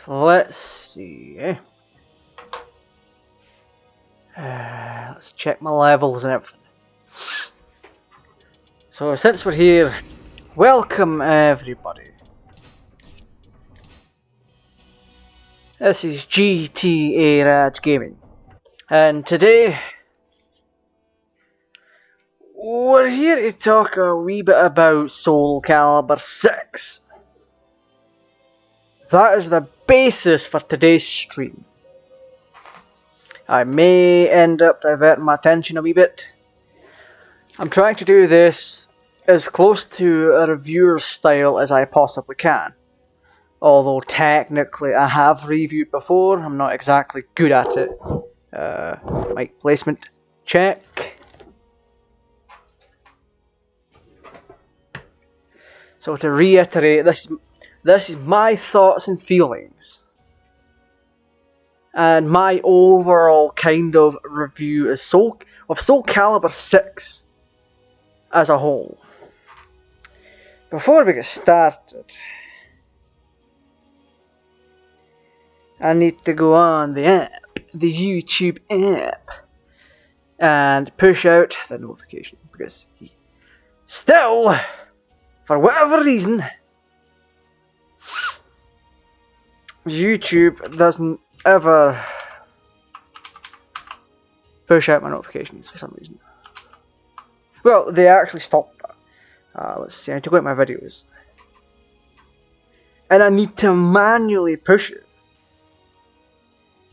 let's see. Let's check my levels and everything. So since we're here, welcome everybody. This is GTA Raj Gaming, and today we're here to talk a wee bit about SoulCalibur VI. That is the basis for today's stream. I may end up diverting my attention a wee bit. I'm trying to do this as close to a reviewer style as I possibly can. Although technically I have reviewed before, I'm not exactly good at it. Mic placement, check. So to reiterate, this is my thoughts and feelings. And my overall kind of review of SoulCalibur VI as a whole. Before we get started, I need to go on the app, the YouTube app, and push out the notification because still, for whatever reason, YouTube doesn't ever push out my notifications for some reason. Well, they actually stopped that. Let's see, I need to go at my videos. And I need to manually push it.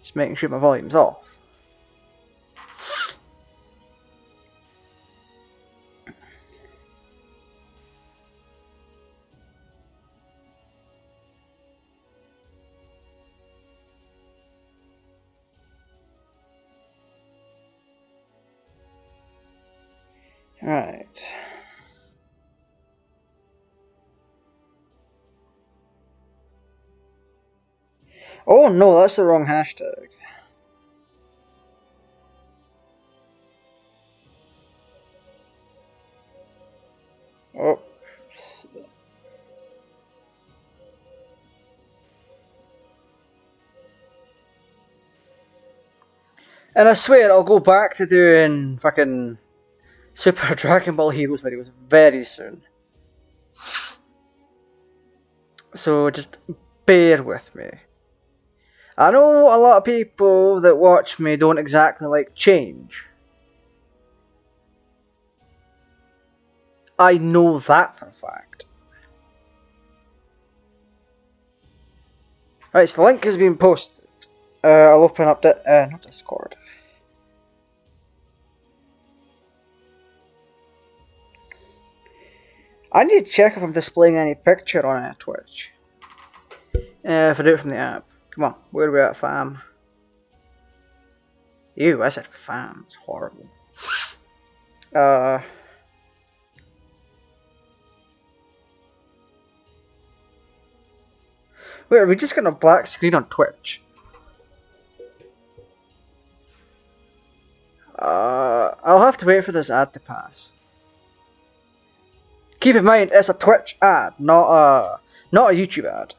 Just making sure my volume's off. Right. Oh no, that's the wrong hashtag. Oh. And I swear I'll go back to doing fucking Super Dragon Ball Heroes videos very soon. So just bear with me. I know a lot of people that watch me don't exactly like change. I know that for a fact. Right, so the link has been posted. I'll open up not Discord. I need to check if I'm displaying any picture on Twitch. If I do it from the app. Come on, where are we at, fam? Ew, I said fam, it's horrible. Wait, are we just getting a black screen on Twitch? I'll have to wait for this ad to pass. Keep in mind, it's a Twitch ad, not a YouTube ad.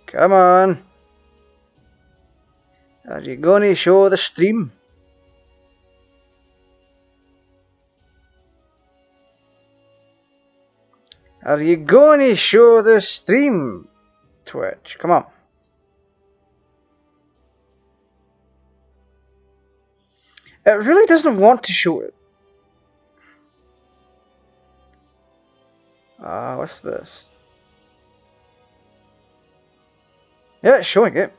Come on. Are you going to show the stream? Are you going to show the stream, Twitch? Come on. It really doesn't want to show it. What's this? Yeah, it's showing it.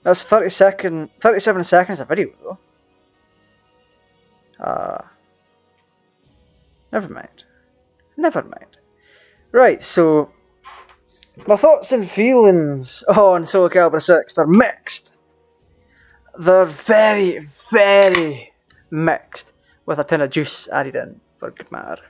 That's 37 seconds of video though. Never mind. Never mind. Right, so my thoughts and feelings on SoulCalibur VI, they're mixed. They're very, very mixed, with a tin of juice added in, for good matter.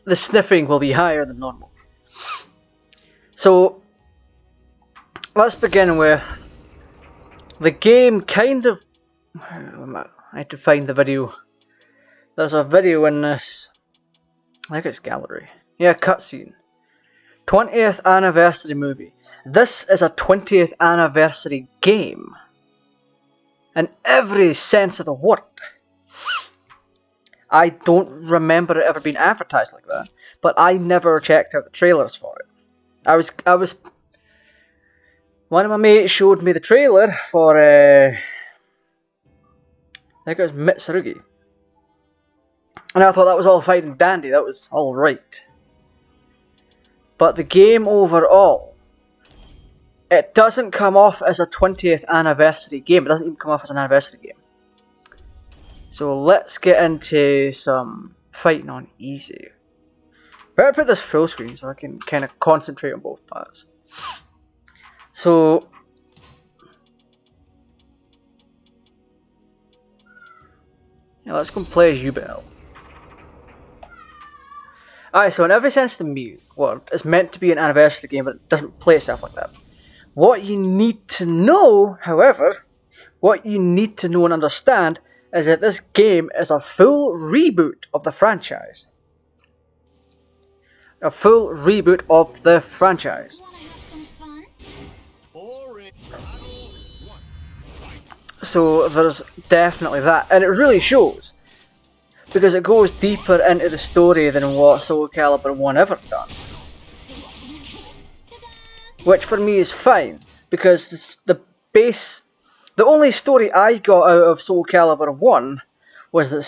The sniffing will be higher than normal. So, let's begin with the game kind of I had to find the video. There's a video in this. I think it's gallery. Yeah, cutscene. 20th anniversary movie. This is a 20th anniversary game. In every sense of the word. I don't remember it ever being advertised like that, but I never checked out the trailers for it. I was. One of my mates showed me the trailer for. I think it was Mitsurugi, and I thought that was all fine and dandy. That was all right. But the game overall, it doesn't come off as a 20th anniversary game. It doesn't even come off as an anniversary game. So let's get into some fighting on easy. Better put this full screen so I can kind of concentrate on both parts. So yeah, let's go and play as Yubel. Alright, so in every sense of the word, it's meant to be an anniversary game, but it doesn't play itself like that. What you need to know, however, what you need to know and understand is that this game is a full reboot of the franchise. A full reboot of the franchise. So there's definitely that, and it really shows, because it goes deeper into the story than what SoulCalibur 1 ever done. Which for me is fine, because the only story I got out of SoulCalibur 1 was that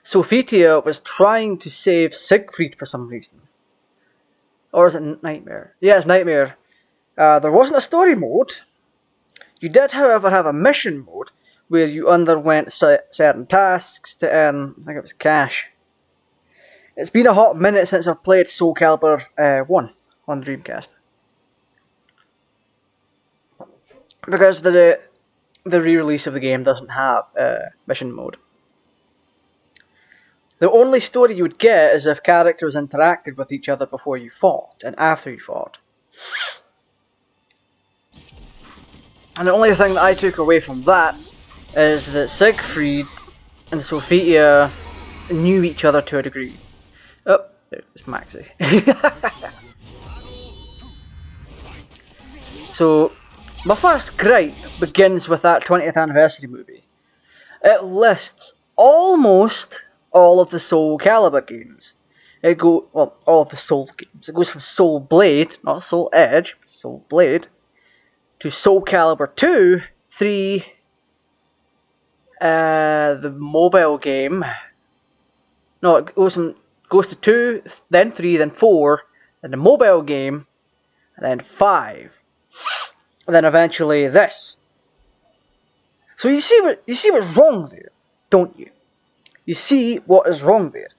Sophitia was trying to save Siegfried for some reason. Or is it Nightmare? Yeah, it's Nightmare. There wasn't a story mode. You did, however, have a mission mode where you underwent certain tasks to earn, I think it was cash. It's been a hot minute since I've played SoulCalibur 1 on Dreamcast. Because the re-release of the game doesn't have mission mode. The only story you would get is if characters interacted with each other before you fought and after you fought. And the only thing that I took away from that is that Siegfried and Sophitia knew each other to a degree. Oh, there's Maxi. So, my first gripe begins with that 20th anniversary movie. It lists almost all of the SoulCalibur games. All of the Soul games. It goes from Soul Blade, not Soul Edge, but Soul Blade, to SoulCalibur 2, 3, the mobile game. No, it goes to 2, then 3, then 4, then the mobile game, and then 5. And then eventually this. So you see what's wrong there, don't you? You see what is wrong there.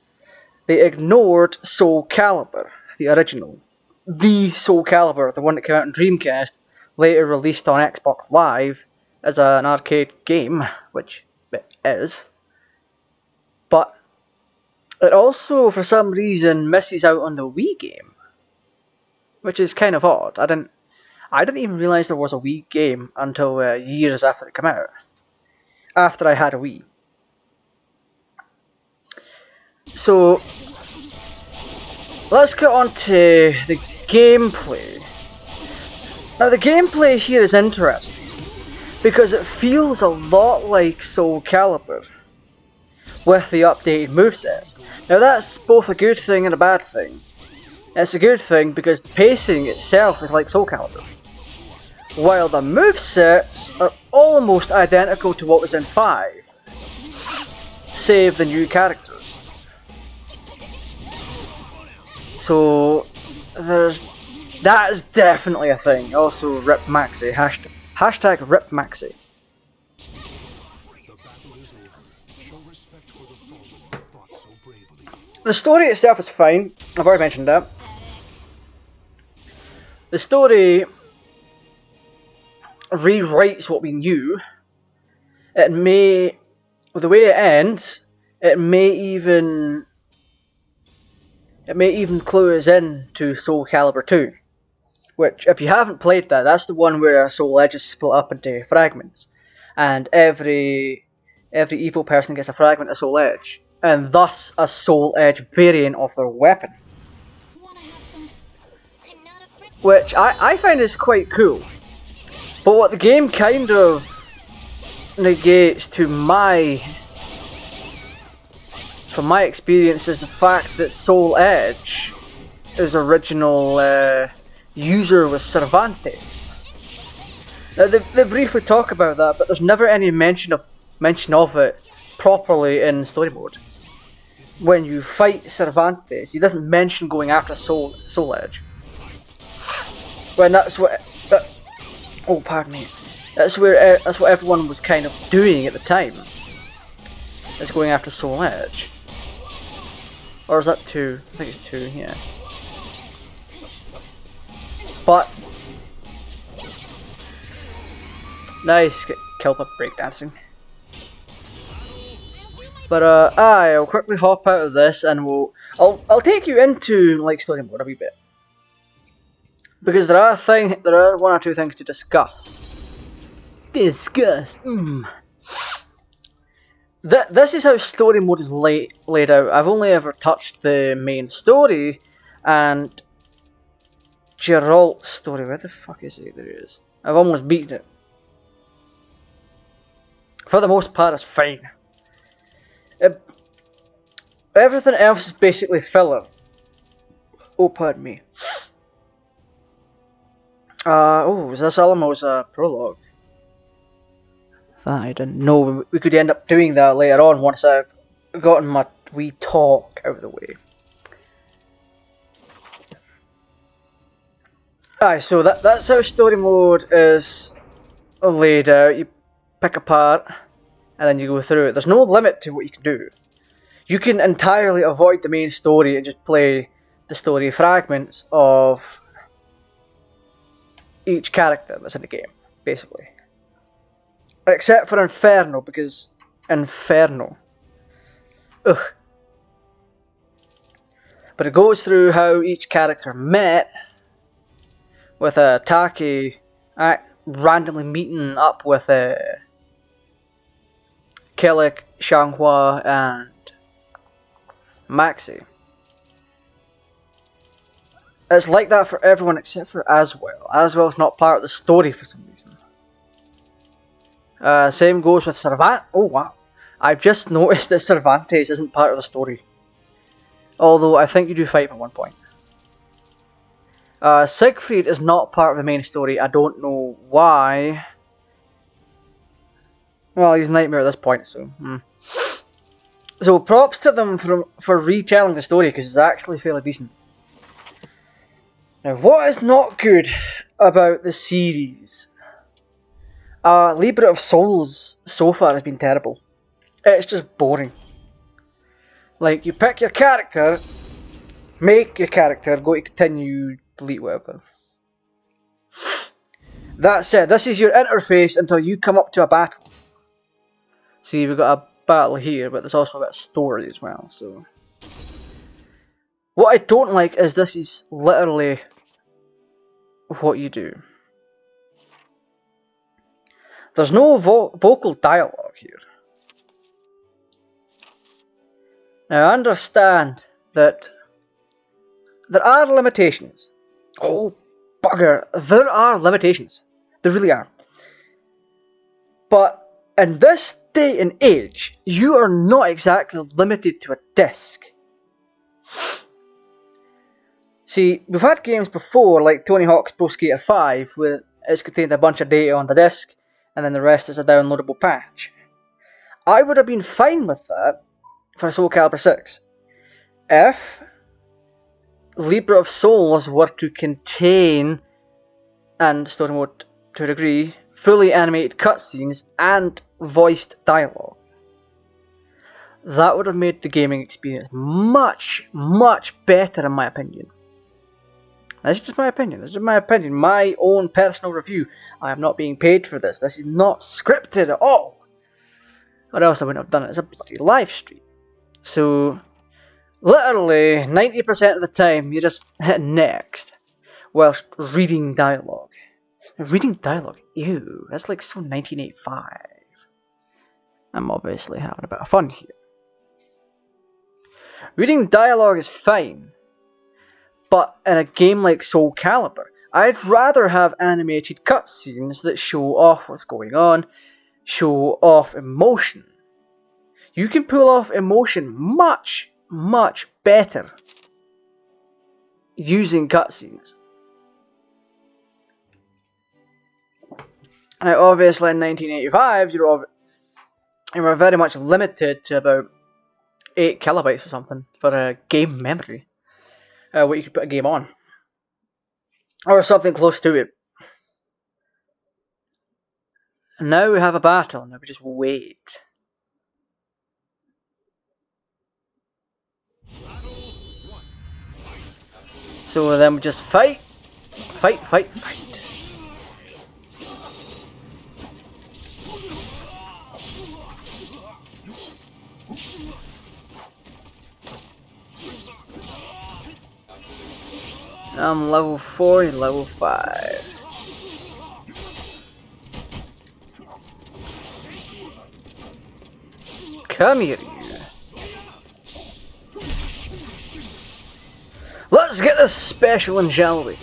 They ignored SoulCalibur, the original. The SoulCalibur, the one that came out on Dreamcast, later released on Xbox Live as an arcade game, which it is. But it also, for some reason, misses out on the Wii game, which is kind of odd. I didn't even realise there was a Wii game until years after it came out. After I had a Wii. So, let's get on to the gameplay. Now the gameplay here is interesting, because it feels a lot like SoulCalibur, with the updated movesets. Now that's both a good thing and a bad thing. It's a good thing because the pacing itself is like SoulCalibur, while the movesets are almost identical to what was in 5, save the new characters. So that is definitely a thing. Also, Rip Maxi, hashtag Rip Maxi. The story itself is fine. I've already mentioned that. The story rewrites what we knew. The way it ends, it may even clue us in to SoulCalibur 2. Which, if you haven't played that, that's the one where Soul Edge is split up into fragments. and every evil person gets a fragment of soul edge, and thus a soul edge variant of their weapon. Which I find is quite cool. But what the game kind of negates from my experience is the fact that Soul Edge, his original user was Cervantes. Now they briefly talk about that, but there's never any mention of it properly in story mode. When you fight Cervantes, he doesn't mention going after Soul Edge. When that's what oh, pardon me. That's what everyone was kind of doing at the time. Is going after Soul Edge. Or is that 2? I think it's 2, yeah. But nice kill by breakdancing. But I'll quickly hop out of this and I'll take you into like story mode a wee bit. Because there are 1 or 2 things to discuss. This is how story mode is laid out. I've only ever touched the main story and Geralt's story. Where the fuck is it? There it is. I've almost beaten it. For the most part, it's fine. Everything else is basically filler. Oh, pardon me. Oh, is this Alamo's prologue? That I didn't know. We could end up doing that later on once I've gotten my wee talk out of the way. Aye, so that's how story mode is laid out. You pick a part and then you go through it. There's no limit to what you can do. You can entirely avoid the main story and just play the story fragments of each character that's in the game, basically. Except for Inferno, because Inferno. Ugh. But it goes through how each character met, with Taki randomly meeting up with Kellic, Xianghua, and Maxi. It's like that for everyone except for Aswell. Aswell's not part of the story for some reason. Same goes with Cervantes. Oh wow. I've just noticed that Cervantes isn't part of the story. Although I think you do fight him at one point. Siegfried is not part of the main story. I don't know why. Well, he's a nightmare at this point, so... So props to them for retelling the story, because it's actually fairly decent. Now, what is not good about the series? Libra of Souls so far has been terrible. It's just boring. Like, you pick your character, make your character, go to continue, delete whatever. That said, this is your interface until you come up to a battle. See, we've got a battle here, but there's also a bit of story as well, so... What I don't like is this is literally what you do. There's no vocal dialogue here. Now I understand that there are limitations. Oh bugger, there are limitations. There really are. But in this day and age, you are not exactly limited to a disc. See, we've had games before, like Tony Hawk's Pro Skater 5, where it's contained a bunch of data on the disc, and then the rest is a downloadable patch. I would have been fine with that for SoulCalibur VI. If Libra of Souls were to contain, and story mode to a degree, fully animated cutscenes and voiced dialogue. That would have made the gaming experience much, much better in my opinion. That's just my opinion. This is my opinion. My own personal review. I am not being paid for this. This is not scripted at all. Or else I wouldn't have done it as a bloody live stream. So, literally 90% of the time, you just hit next whilst reading dialogue. Reading dialogue? Ew. That's like so 1985. I'm obviously having a bit of fun here. Reading dialogue is fine, but in a game like SoulCalibur, I'd rather have animated cutscenes that show off what's going on, show off emotion. You can pull off emotion much, much better using cutscenes. Now, obviously, in 1985, you were very much limited to about 8 kilobytes or something for a game memory. What you could put a game on. Or something close to it. And now we have a battle, and we just wait. So then we just fight. Fight, fight, fight. I'm level 4 and level 5. Come here, you. Let's get this special in, shall we?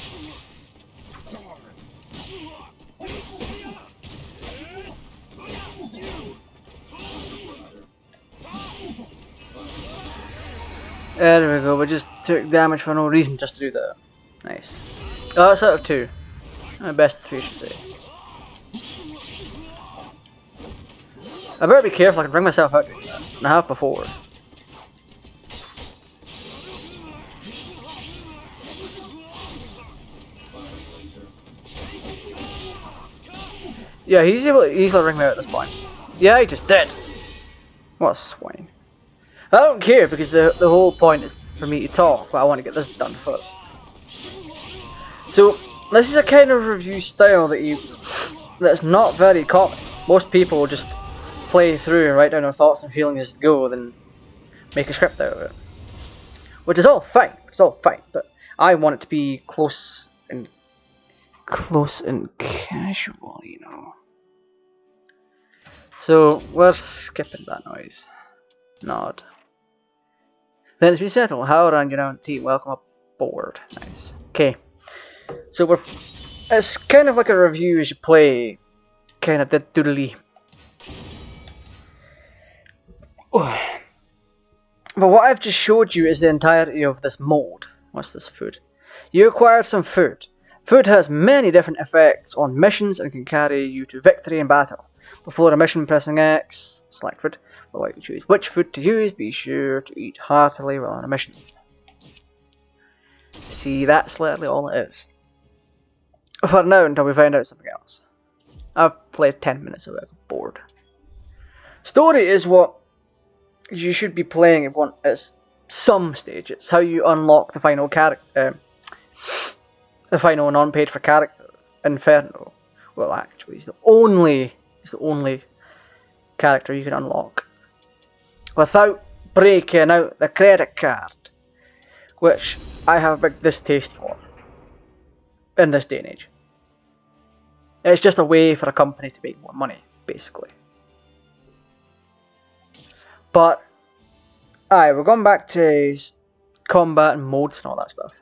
There we go, we just took damage for no reason just to do that. Nice. Oh, that's out of 2. Best of 3, I should say. I better be careful, I can bring myself out doing that. And I have before. Yeah, he's able to easily ring me out at this point. Yeah, he just did. What a swine. I don't care because the whole point is for me to talk, but I want to get this done first. So, this is a kind of review style that's not very common. Most people just play through and write down their thoughts and feelings as they go, then make a script out of it. Which is all fine, but I want it to be close and casual, you know. So, we're skipping that noise. Nod. Then it's been settled. How around you now, team? Welcome aboard. Nice. Okay. So it's kind of like a review as you play. Kind of doodly. But what I've just showed you is the entirety of this mode. What's this food? You acquired some food. Food has many different effects on missions and can carry you to victory in battle. Before a mission, pressing X, select food, will allow you to choose which food to use. Be sure to eat heartily while on a mission. See, that's literally all it is. For now, until we find out something else. I've played 10 minutes of it, I'm bored. Story is what you should be playing at some stage. It's how you unlock the final character, the final non-paid for character, Inferno. Well, actually, he's the only character you can unlock without breaking out the credit card, which I have a big distaste for in this day and age. It's just a way for a company to make more money, basically. But we're going back to combat and modes and all that stuff.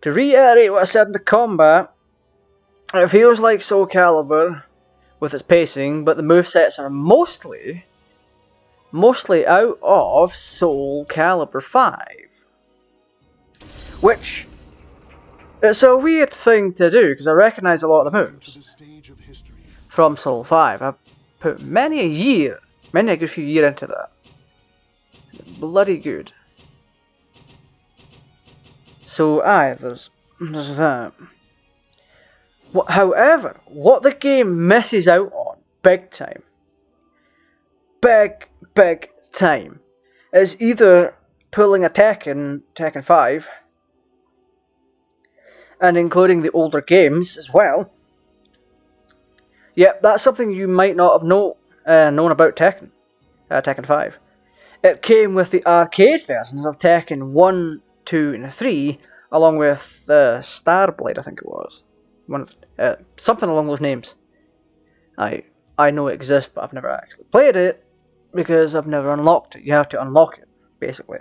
To reiterate what I said in the combat, it feels like SoulCalibur with its pacing, but the movesets are mostly out of SoulCalibur V. Which, it's a weird thing to do, because I recognise a lot of the moves from Soul 5. I've put many a good few years into that. Bloody good. So there's that. However, what the game misses out on, big time, is either pulling a Tekken 5, and including the older games as well. Yep, that's something you might not have known about Tekken 5. It came with the arcade versions of Tekken 1, 2, and 3, along with the Starblade, I think it was. Something along those names. I I know exists, but I've never actually played it because I've never unlocked it. You have to unlock it, basically.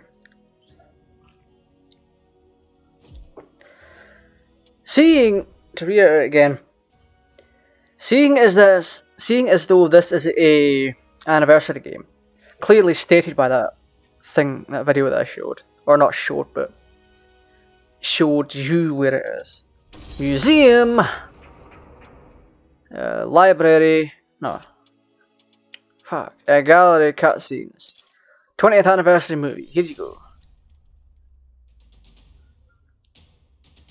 To reiterate again, seeing as though this is a anniversary game, clearly stated by that video that I showed, or not showed, but showed you where it is. Museum, library, no, fuck, gallery, cutscenes, 20th anniversary movie. Here you go.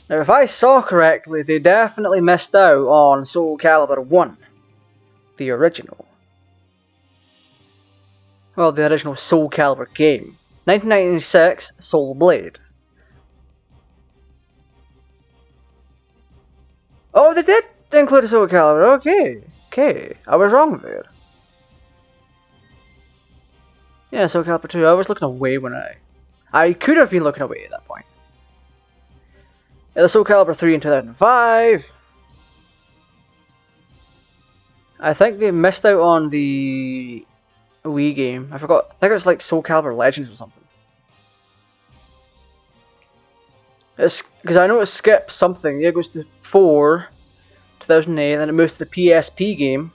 Now, if I saw correctly, they definitely missed out on SoulCalibur I, the original. Well, the original SoulCalibur game. 1996, Soul Blade. Oh, they did include a SoulCalibur. Okay, I was wrong there. Yeah, SoulCalibur 2. I was looking away when I could have been looking away at that point. Yeah, the SoulCalibur 3 in 2005. I think they missed out on the Wii game. I forgot. I think it was like SoulCalibur Legends or something. It's because I know it skips something. Yeah, it goes to 4, 2008, then it moves to the PSP game,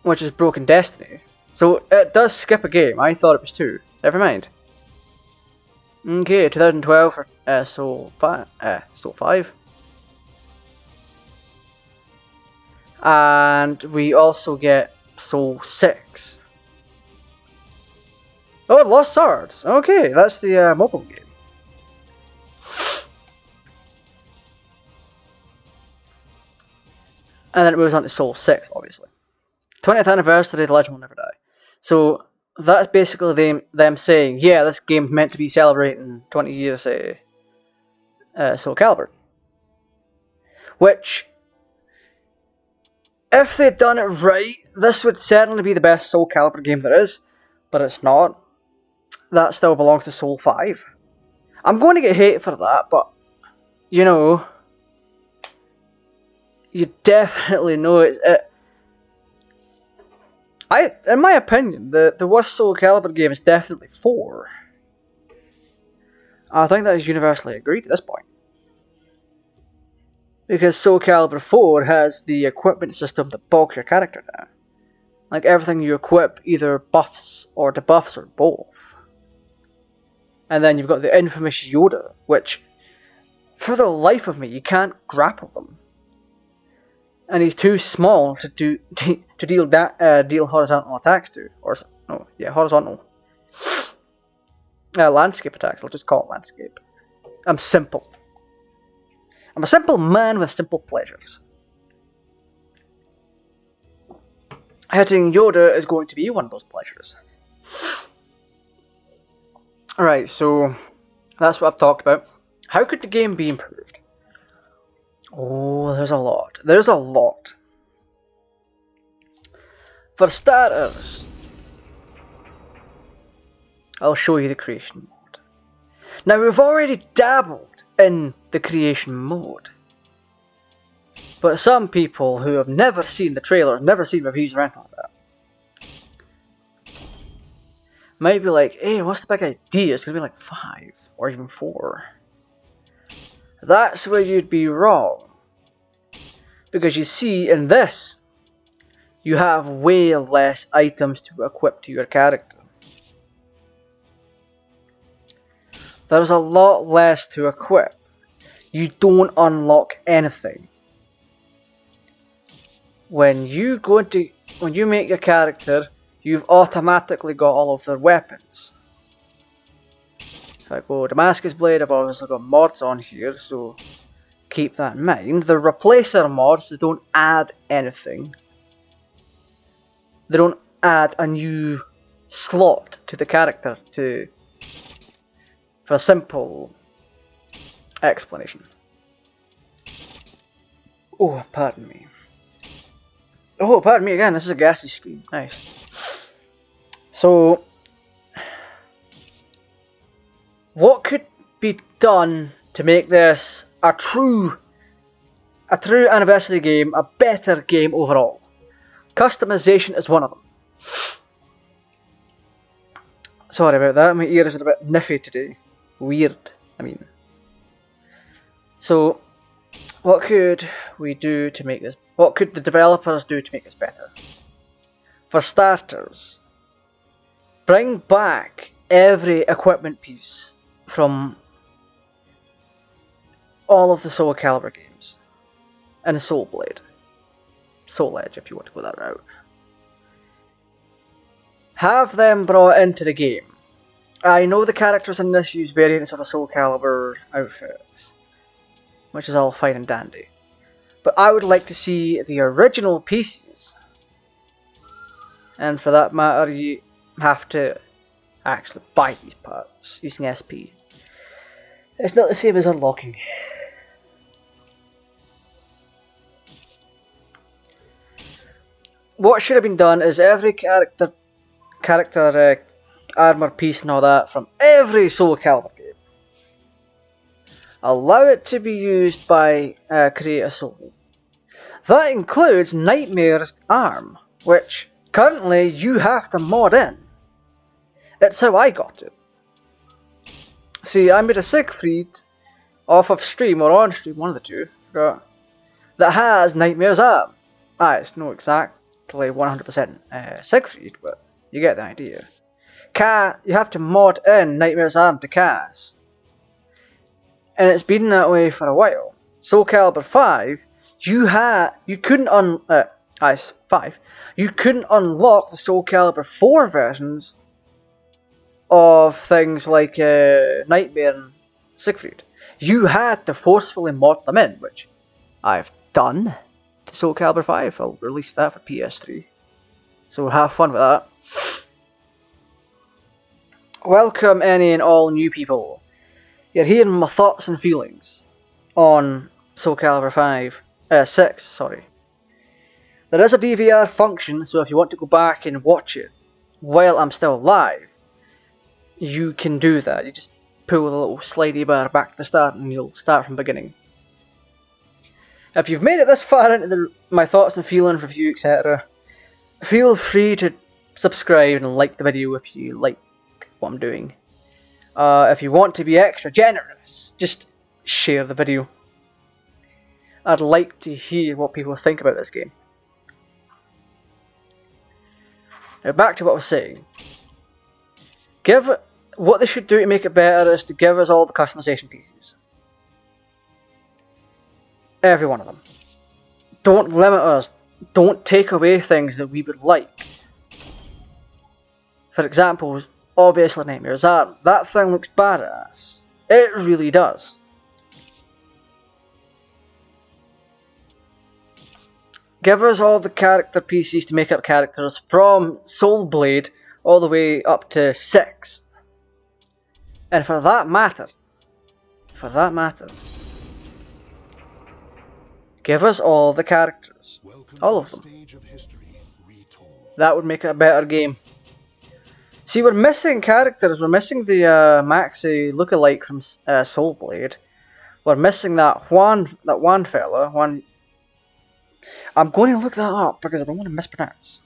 which is Broken Destiny. So it does skip a game. I thought it was 2. Never mind. Okay, 2012 for Soul 5. And we also get Soul 6. Oh, Lost Swords. Okay, that's the mobile game. And then it moves on to Soul 6, obviously. 20th anniversary, The Legend Will Never Die. So that's basically them saying, yeah, this game's meant to be celebrating 20 years SoulCalibur. Which, if they'd done it right, this would certainly be the best SoulCalibur game there is, but it's not. That still belongs to Soul 5. I'm going to get hate for that, but, you know, you definitely know it's it. In my opinion, the worst SoulCalibur game is definitely 4. I think that is universally agreed at this point. Because SoulCalibur 4 has the equipment system that bogs your character down. Like everything you equip either buffs or debuffs or both. And then you've got the infamous Yoda, which, for the life of me, you can't grapple them. And he's too small to deal horizontal attacks to, horizontal landscape attacks. I'll just call it landscape. I'm simple. I'm a simple man with simple pleasures. Hitting Yoda is going to be one of those pleasures. Alright, so that's what I've talked about. How could the game be improved? Oh, there's a lot. There's a lot. For starters, I'll show you the creation mode. Now, we've already dabbled in the creation mode. But some people who have never seen the trailer, never seen reviews or anything like that, might be like, hey, what's the big idea? It's going to be like 5 or even 4. That's where you'd be wrong. Because you see, in this, you have way less items to equip to your character. There's a lot less to equip. You don't unlock anything. When you make your character, you've automatically got all of their weapons. If I go Damascus Blade, I've obviously got mods on here, so keep that in mind. The replacer mods, they don't add anything. They don't add a new slot to the character for a simple explanation. Oh, pardon me. Oh, pardon me again, this is a gassy stream. Nice. So, what could be done to make this a true a true anniversary game, a better game overall. Customization is one of them. Sorry about that, my ears are a bit niffy today. Weird, I mean. So, what could we do to make this? What could the developers do to make this better? For starters, bring back every equipment piece from all of the SoulCalibur games. And Soul Blade. Soul Edge, if you want to go that route. Have them brought into the game. I know the characters in this use variants of the SoulCalibur outfits, which is all fine and dandy. But I would like to see the original pieces. And for that matter, you have to actually buy these parts using SP. It's not the same as unlocking. What should have been done is every character armor piece and all that from every SoulCalibur game, allow it to be used by Creator Soul. That includes Nightmare's arm, which currently you have to mod in. It's how I got it. See, I made a Siegfried off of stream or on stream, one of the two, that has Nightmare's arm. It's not exactly 100% Siegfried, but you get the idea. You have to mod in Nightmare's arm to Cass, and it's been that way for a while. SoulCalibur V, you couldn't unlock the SoulCalibur 4 versions of things like Nightmare and Siegfried. You had to forcefully mod them in, which I've done to SoulCalibur V. I'll release that for PS3. So have fun with that. Welcome any and all new people. You're hearing my thoughts and feelings on SoulCalibur 6, sorry. There is a DVR function, so if you want to go back and watch it while I'm still live, you can do that. You just pull the little slidey bar back to the start and you'll start from the beginning. If you've made it this far into my thoughts and feelings review, etc., feel free to subscribe and like the video if you like what I'm doing. If you want to be extra generous, just share the video. I'd like to hear what people think about this game. Now back to what I was saying. What they should do to make it better is to give us all the customization pieces. Every one of them. Don't limit us. Don't take away things that we would like. For example, obviously Nightmare's arm. That thing looks badass. It really does. Give us all the character pieces to make up characters from Soul Blade all the way up to 6. And for that matter, give us all the characters. All of them. That would make it a better game. See, we're missing characters. We're missing the Maxi lookalike from Soul Blade. We're missing that one fella. I'm going to look that up because I don't want to mispronounce.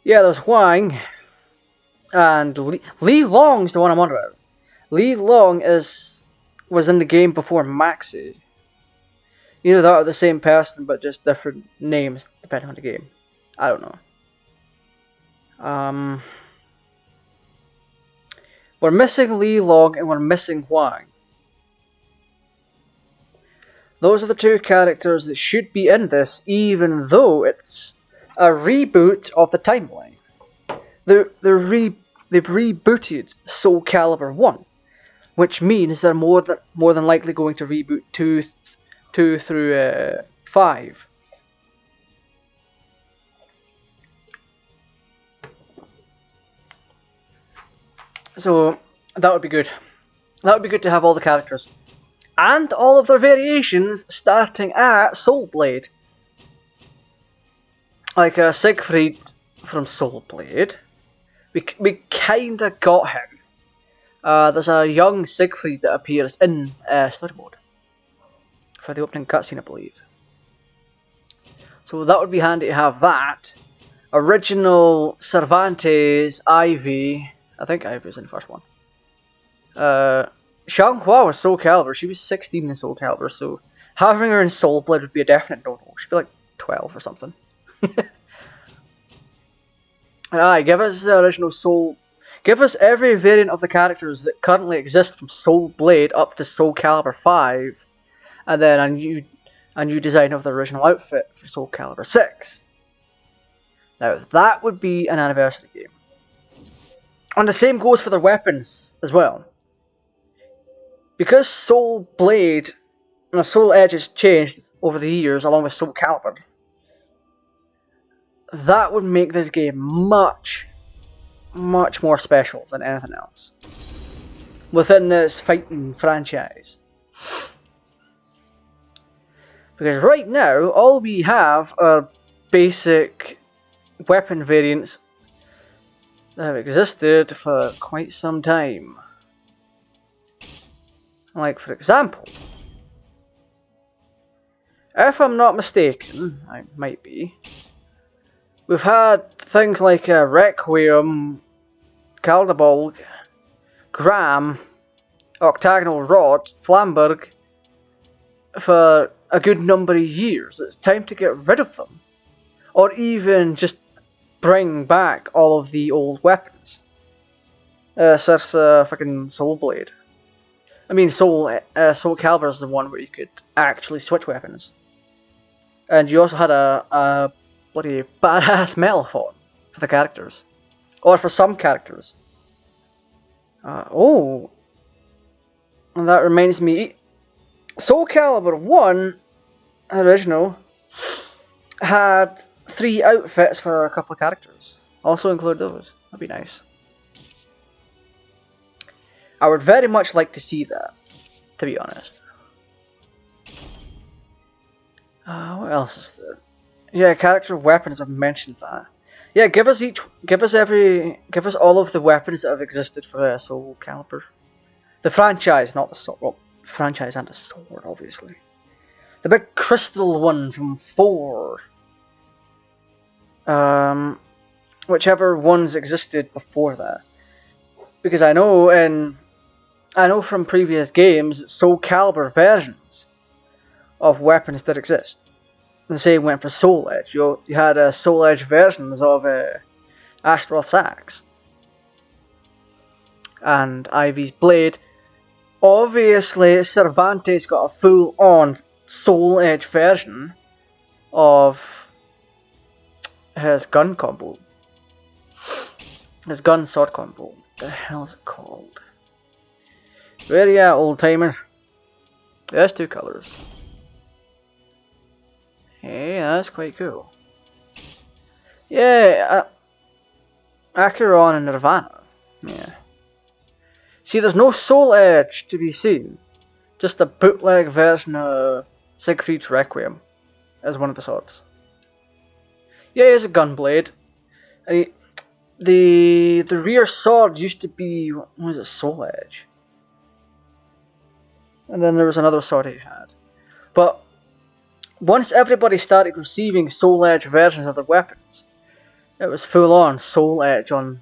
Yeah, there's Huang, and Li Long's the one I'm on about. Li Long was in the game before Maxi. Either that or the same person, but just different names depending on the game. I don't know. We're missing Li Long and we're missing Huang. Those are the two characters that should be in this, even though it's a reboot of the timeline. They've rebooted SoulCalibur 1, which means they're more than likely going to reboot 2 through 5. So that would be good. That would be good to have all the characters and all of their variations starting at Soul Blade. like Siegfried from Soul Blade. We kinda got him. There's a young Siegfried that appears in story mode for the opening cutscene, I believe. So that would be handy to have that. Original Cervantes, Ivy. I think Ivy was in the first one. Xianghua was SoulCalibur. She was 16 in SoulCalibur, so having her in Soul Blade would be a definite no-no. She'd be like 12 or something. And aye, give us the original Soul. Give us every variant of the characters that currently exist from Soul Blade up to SoulCalibur V, and then a new design of the original outfit for SoulCalibur VI. Now that would be an anniversary game. And the same goes for their weapons as well. Because Soul Blade and Soul Edge has changed over the years along with SoulCalibur, that would make this game much more special than anything else within this fighting franchise. Because right now, all we have are basic weapon variants that have existed for quite some time. Like, for example, if I'm not mistaken, I might be, we've had things like Requiem, Caldebulg, Gram, Octagonal Rod, Flamberg for a good number of years. It's time to get rid of them. Or even just bring back all of the old weapons. Such fucking Soul Blade. I mean, SoulCalibur is the one where you could actually switch weapons. And you also had a bloody badass metal form for the characters. Or for some characters. And that reminds me, SoulCalibur 1, original, had 3 outfits for a couple of characters. Also include those. That'd be nice. I would very much like to see that, to be honest. What else is there? Yeah, character weapons, I've mentioned that. Yeah, give us all of the weapons that have existed for SoulCalibur. The franchise, not the sword. Well, franchise and the sword, obviously. The big crystal one from 4. Whichever ones existed before that. Because I know from previous games, SoulCalibur versions of weapons that exist. The same went for Soul Edge. You had Soul Edge versions of Astaroth's Axe and Ivy's Blade. Obviously, Cervantes got a full-on Soul Edge version of his gun combo. His gun sword combo. What the hell is it called? Where you at, old timer? There's 2 colours. Hey, that's quite cool. Yeah, Acheron and Nirvana. Yeah. See, there's no Soul Edge to be seen. Just a bootleg version of Siegfried's Requiem as one of the swords. Yeah, it's a gunblade. The rear sword used to be, what was it, Soul Edge? And then there was another sword he had. But once everybody started receiving Soul Edge versions of their weapons, it was full on Soul Edge on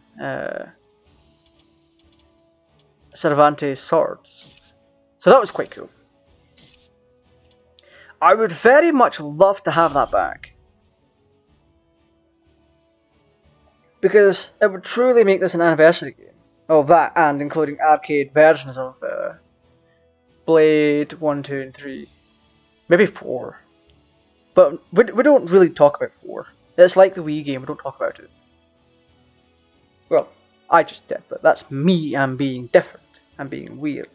Cervantes swords. So that was quite cool. I would very much love to have that back. Because it would truly make this an anniversary game. Oh, that, and including arcade versions of Blade 1, 2, and 3. Maybe 4. But we don't really talk about 4. It's like the Wii game, we don't talk about it. Well, I just did, but that's me. I'm being different. I'm being weird.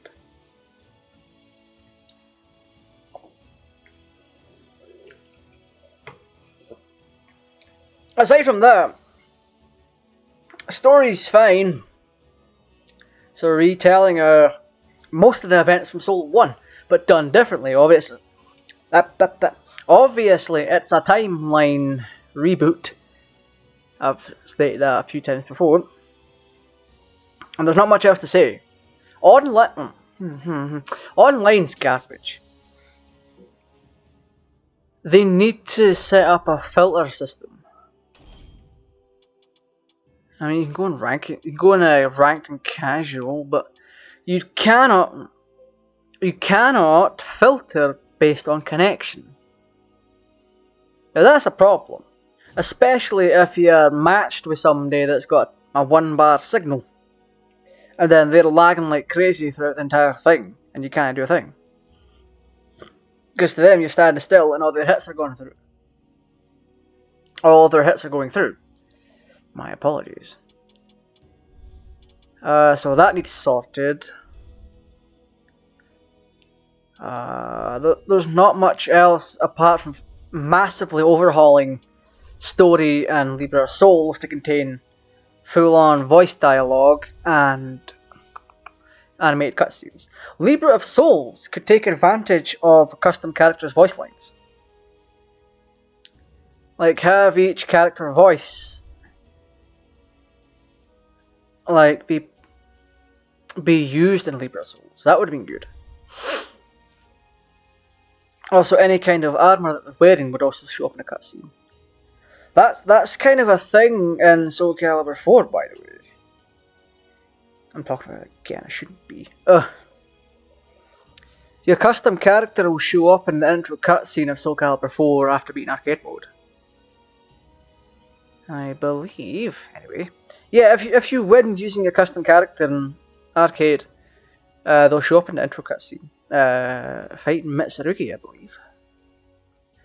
Aside from that, story's fine. So retelling most of the events from Soul 1, but done differently, obviously. Obviously, it's a timeline reboot. I've stated that a few times before. And there's not much else to say. Online's garbage. They need to set up a filter system. I mean, you can go and rank it. You can go in a ranked and casual, but you cannot filter based on connection. Now that's a problem, especially if you're matched with somebody that's got a 1 bar signal, and then they're lagging like crazy throughout the entire thing, and you can't do a thing. Because to them, you're standing still, and all their hits are going through. All their hits are going through. My apologies. So that needs sorted. There's not much else apart from massively overhauling story and Libra Souls to contain full-on voice dialogue and animated cutscenes. Libra of Souls could take advantage of custom characters' voice lines. Like, have each character voice like be used in Libra Souls. That would have been good. Also, any kind of armor that they're wearing would also show up in a cutscene. That's kind of a thing in SoulCalibur IV, by the way. I'm talking about it again, I shouldn't be. Your custom character will show up in the intro cutscene of SoulCalibur IV after beating arcade mode. I believe, anyway. Yeah, if you win using your custom character in arcade, they'll show up in the intro cutscene. Fighting Mitsurugi, I believe.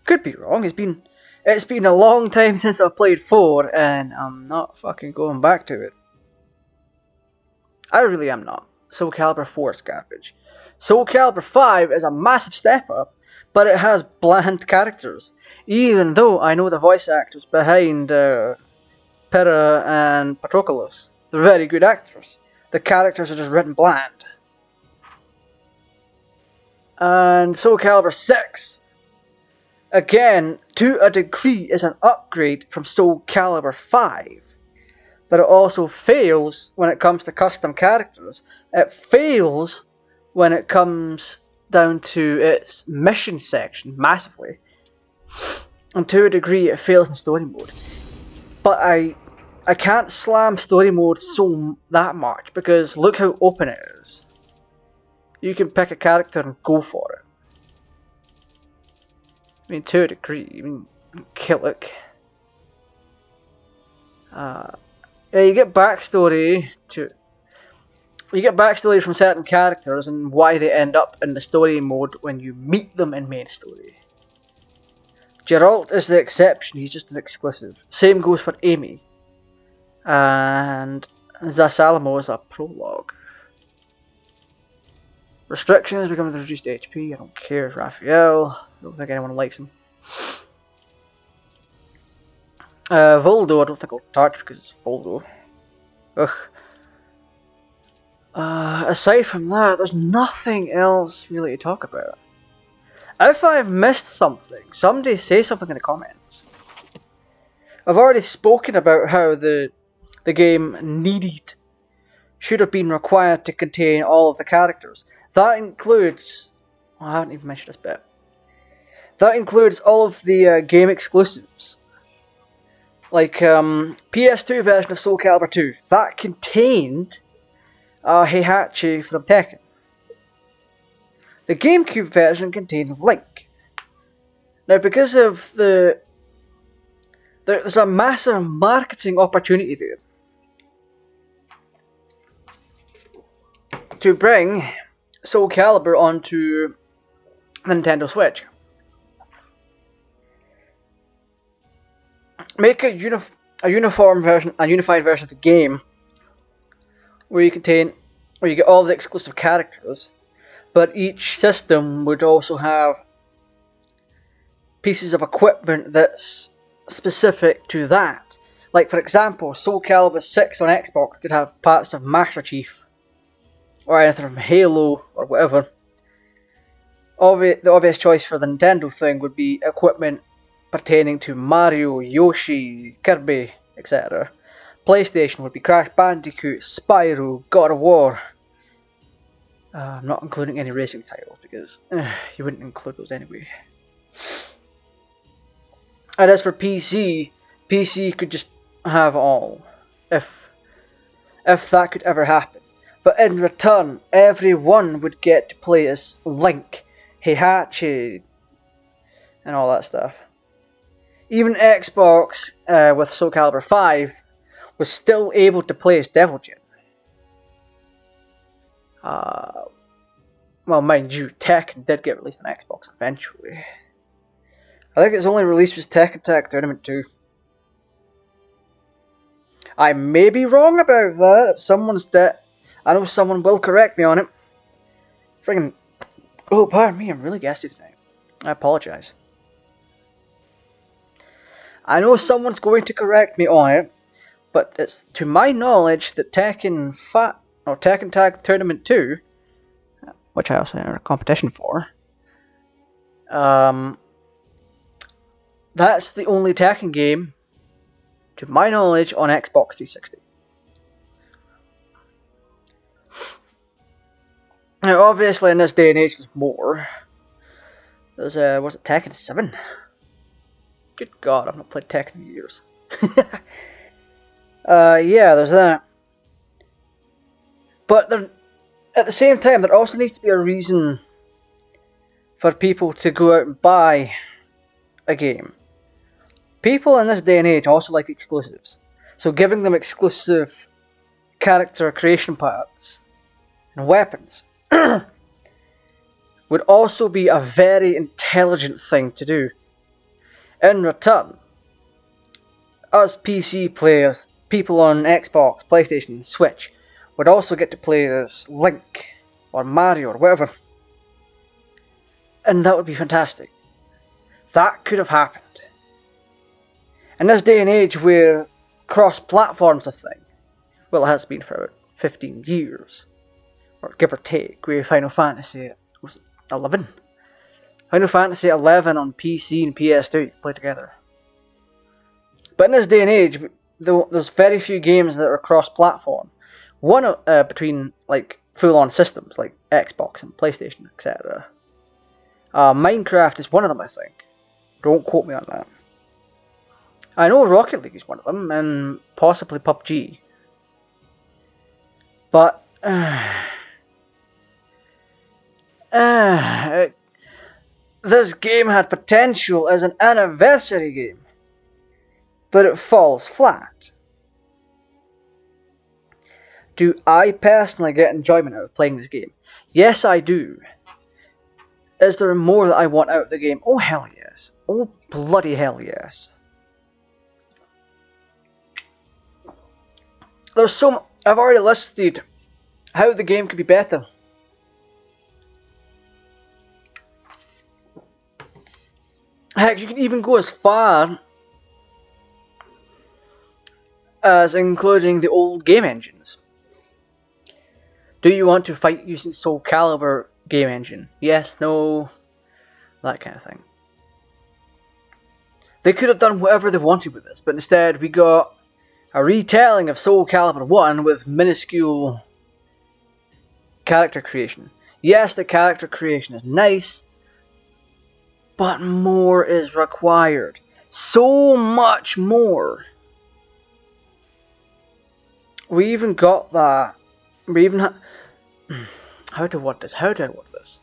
Could be wrong. It's been a long time since I've played 4, and I'm not fucking going back to it. I really am not. SoulCalibur 4 is garbage. SoulCalibur 5 is a massive step up, but it has bland characters. Even though I know the voice actors behind Pyrrha and Patroclus. They're very good actors. The characters are just written bland. And SoulCalibur VI, again, to a degree, is an upgrade from SoulCalibur V. But it also fails when it comes to custom characters. It fails when it comes down to its mission section, massively. And to a degree, it fails in story mode. But I can't slam story mode that much, because look how open it is. You can pick a character and go for it. I mean, to a degree. I mean, Killick. Yeah, you get backstory from certain characters and why they end up in the story mode when you meet them in main story. Geralt is the exception, he's just an exclusive. Same goes for Amy. And Zasalamo is a prologue. Restrictions become with reduced HP, I don't care, it's Raphael. I don't think anyone likes him. Voldo, I don't think I'll touch because it's Voldo. Ugh. Aside from that, there's nothing else really to talk about. If I've missed something, somebody say something in the comments. I've already spoken about how the game should have been required to contain all of the characters. That includes, well, I haven't even mentioned this bit. That includes all of the game exclusives. Like PS2 version of SoulCalibur 2, that contained Heihachi from Tekken. The GameCube version contained Link. Now, because of there's a massive marketing opportunity there to bring SoulCalibur onto the Nintendo Switch. Make a unified version of the game where you get all the exclusive characters, but each system would also have pieces of equipment that's specific to that. Like, for example, SoulCalibur VI on Xbox could have parts of Master Chief, or anything from Halo, or whatever. The obvious choice for the Nintendo thing would be equipment pertaining to Mario, Yoshi, Kirby, etc. PlayStation would be Crash Bandicoot, Spyro, God of War. I'm not including any racing titles because you wouldn't include those anyway. And as for PC, PC could just have all, if that could ever happen. But in return, everyone would get to play as Link, Heihachi, and all that stuff. Even Xbox, with SoulCalibur V, was still able to play as Devil Jin. Well, mind you, Tekken did get released on Xbox eventually. I think its only release was Tekken Tag Tournament 2. I may be wrong about that. If someone's I know someone will correct me on it. Friggin'. Oh, pardon me, I'm really gassy tonight. I apologize. I know someone's going to correct me on it, but it's to my knowledge that Tekken Tag Tournament 2, which I also entered a competition for, that's the only Tekken game, to my knowledge, on Xbox 360. Now, obviously, in this day and age, there's more. There's, was it Tekken 7? Good God, I've not played Tekken in years. Yeah, there's that. But at the same time, there also needs to be a reason for people to go out and buy a game. People in this day and age also like exclusives. So giving them exclusive character creation packs and weapons would also be a very intelligent thing to do. In return, us PC players, people on Xbox, PlayStation, Switch, would also get to play as Link or Mario or whatever. And that would be fantastic. That could have happened. In this day and age where cross-platform's a thing, well, it has been for about 15 years, or give or take, with Final Fantasy, was it 11? Final Fantasy 11 on PC and PS2 play together. But in this day and age, there's very few games that are cross-platform. One between like full-on systems like Xbox and PlayStation, etc. Minecraft is one of them, I think. Don't quote me on that. I know Rocket League is one of them, and possibly PUBG. But this game had potential as an anniversary game, but it falls flat. Do I personally get enjoyment out of playing this game? Yes, I do. Is there more that I want out of the game? Oh, hell yes. Oh, bloody hell yes. There's so I've already listed how the game could be better. Heck, you can even go as far as including the old game engines. Do you want to fight using SoulCalibur game engine? Yes, no, that kind of thing. They could have done whatever they wanted with this, but instead we got a retelling of SoulCalibur 1 with minuscule character creation. Yes, the character creation is nice, but more is required. So much more. We even got that. We even how do I word this?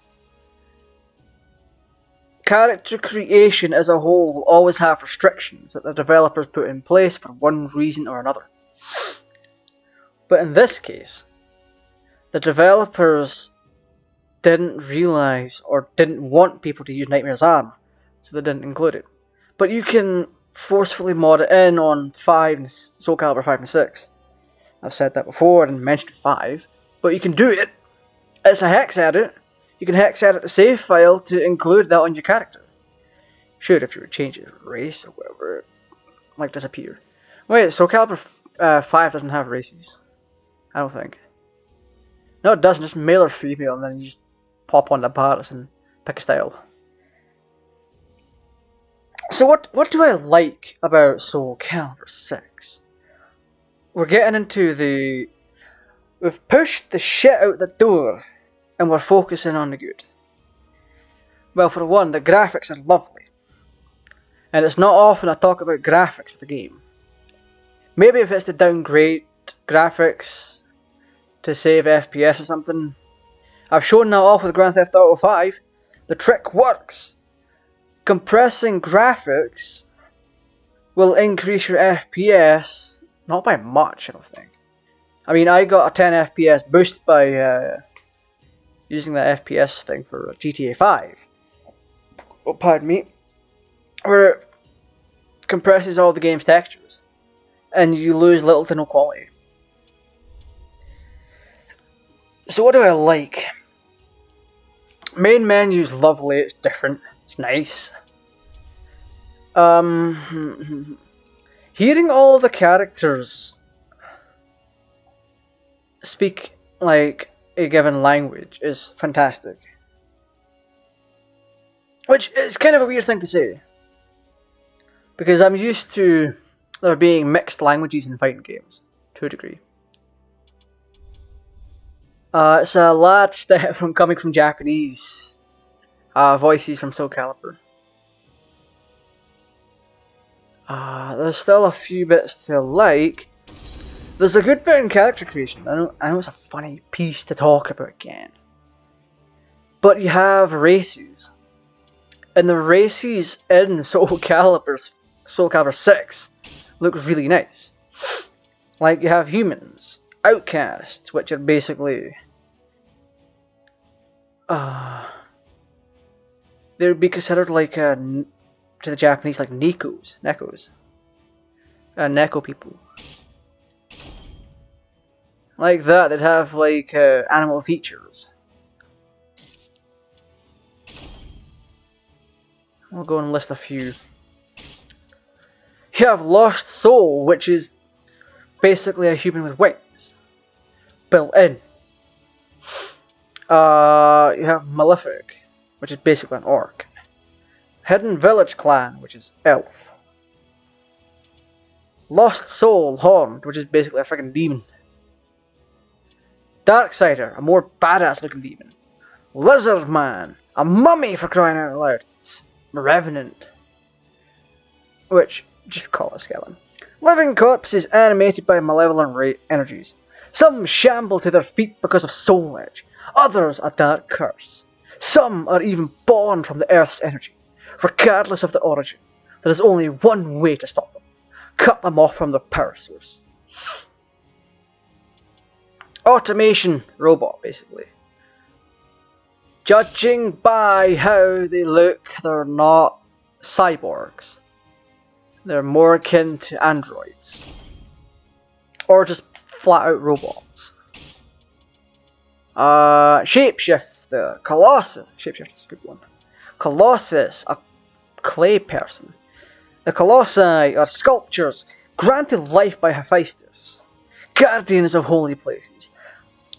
Character creation as a whole will always have restrictions that the developers put in place for one reason or another. But in this case, the developers didn't realize or didn't want people to use Nightmare's Arm, so they didn't include it. But you can forcefully mod it in on SoulCalibur 5 and 6. I've said that before and mentioned 5, but you can do it. It's a hex edit. You can hex edit the save file to include that on your character. Sure, if you were to change his race or whatever, it might disappear. Wait, SoulCalibur 5 doesn't have races. I don't think. No, it doesn't. Just male or female, and then you just pop on the parts and pick a style. So what do I like about SoulCalibur VI? We're getting into the... We've pushed the shit out the door, and we're focusing on the good. Well, for one, the graphics are lovely. And it's not often I talk about graphics with a game. Maybe if it's to downgrade graphics to save FPS or something. I've shown that off with Grand Theft Auto V. The trick works. Compressing graphics will increase your FPS, not by much, I don't think. I mean, I got a 10 FPS boost by using the FPS thing for GTA 5. Oh, pardon me. Where it compresses all the game's textures, and you lose little to no quality. So what do I like? Main menu's lovely, it's different, it's nice. Hearing all the characters speak like a given language is fantastic. Which is kind of a weird thing to say, because I'm used to there being mixed languages in fighting games, to a degree. It's a large step from coming from Japanese voices from SoulCalibur. There's still a few bits to like. There's a good bit in character creation. I know it's a funny piece to talk about again. But you have races. And the races in SoulCalibur VI look really nice. Like, you have humans, outcasts, which are basically... they would be considered like, to the Japanese, like Nekos. Neko people. Like that, they'd have like animal features. We'll go and list a few. You have Lost Soul, which is basically a human with wings, built in. You have Malefic, which is basically an orc. Hidden Village Clan, which is elf. Lost Soul Horned, which is basically a freaking demon. Darksider, a more badass looking demon. Lizard Man, a mummy for crying out loud. Revenant, which, just call it skeleton. Living corpses animated by malevolent energies. Some shamble to their feet because of soul edge. Others a dark curse. Some are even born from the earth's energy. Regardless of the origin, there is only one way to stop them. Cut them off from the power source. Automation robot, basically. Judging by how they look, they're not cyborgs. They're more akin to androids. Or just flat out robots. Shapeshifter, Colossus. Shapeshifter's a good one. Colossus, a clay person. The Colossi are sculptures granted life by Hephaestus, guardians of holy places.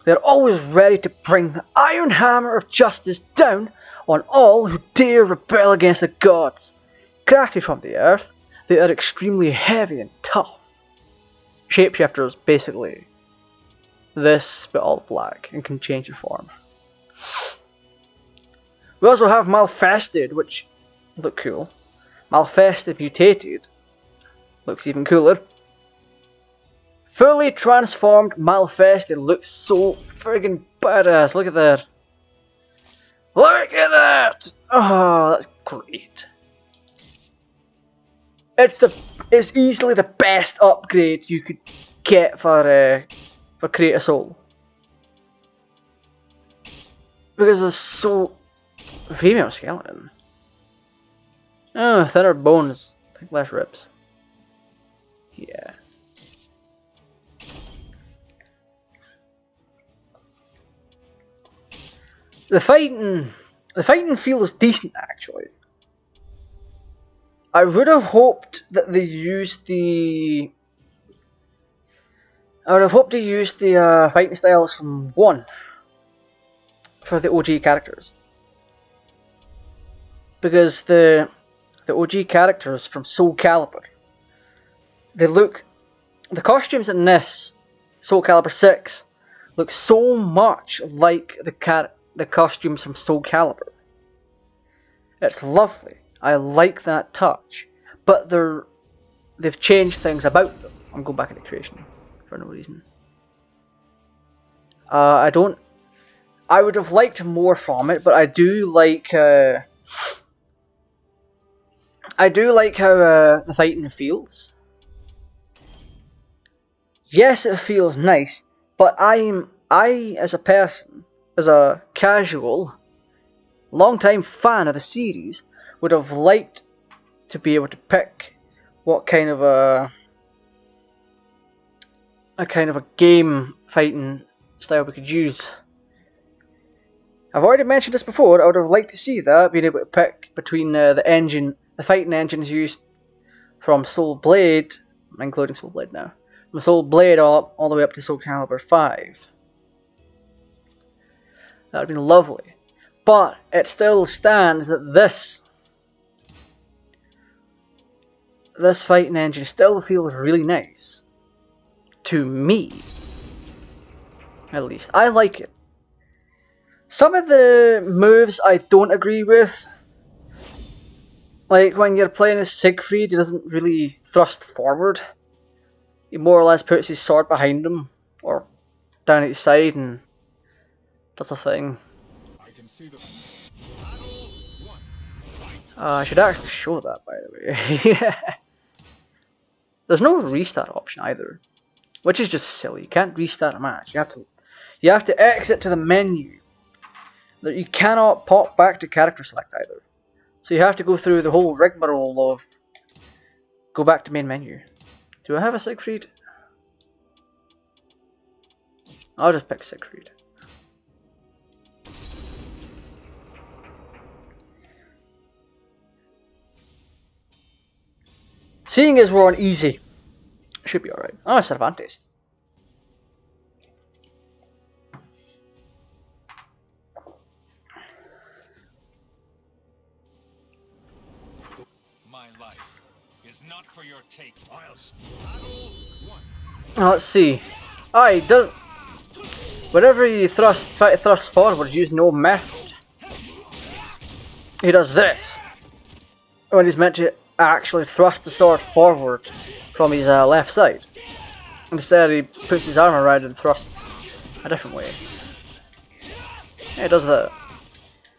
They are always ready to bring the iron hammer of justice down on all who dare rebel against the gods. Crafted from the earth, they are extremely heavy and tough. Shapeshifters, basically this, but all black, and can change their form. We also have Malfested, which look cool. Malfested Mutated looks even cooler. Fully transformed Malfested looks so friggin' badass. Look at that. Look at that! Oh, that's great. It's easily the best upgrade you could get for Create a Soul. Because it's so... Female skeleton. Oh, thinner bones. I think less ribs. Yeah. The fighting feels decent, actually. I would have hoped that they used the... I would have hoped to use the fighting styles from 1 for the OG characters. Because the the OG characters from SoulCalibur. The costumes in this SoulCalibur VI look so much like the costumes from SoulCalibur. It's lovely. I like that touch, but they've changed things about them. I'm going back into creation for no reason. I would have liked more from it, but I do like how the fighting feels. Yes, it feels nice, but I as a person, as a casual, long-time fan of the series, would have liked to be able to pick what kind of a game fighting style we could use. I've already mentioned this before. I would have liked to see that, being able to pick between the fighting engines used from Soul Blade, including Soul Blade now, from Soul Blade all the way up to SoulCalibur V. That would have been lovely. But it still stands that this fighting engine still feels really nice. To me. At least. I like it. Some of the moves I don't agree with. Like when you're playing as Siegfried, he doesn't really thrust forward. He more or less puts his sword behind him, or down at his side, and does a thing. I should actually show that, by the way. Yeah. There's no restart option either, which is just silly. You can't restart a match. You have to exit to the menu. You cannot pop back to character select either. So you have to go through the whole rigmarole of go back to main menu. Do I have a Siegfried? I'll just pick Siegfried. Seeing as we're on easy, should be alright. Oh, Cervantes. My life is not for your take. Let's see. He does. Whenever you try to thrust forward using no method, he does this. When he's meant to actually thrust the sword forward from his left side. Instead, he puts his arm around and thrusts a different way. Yeah, he does that.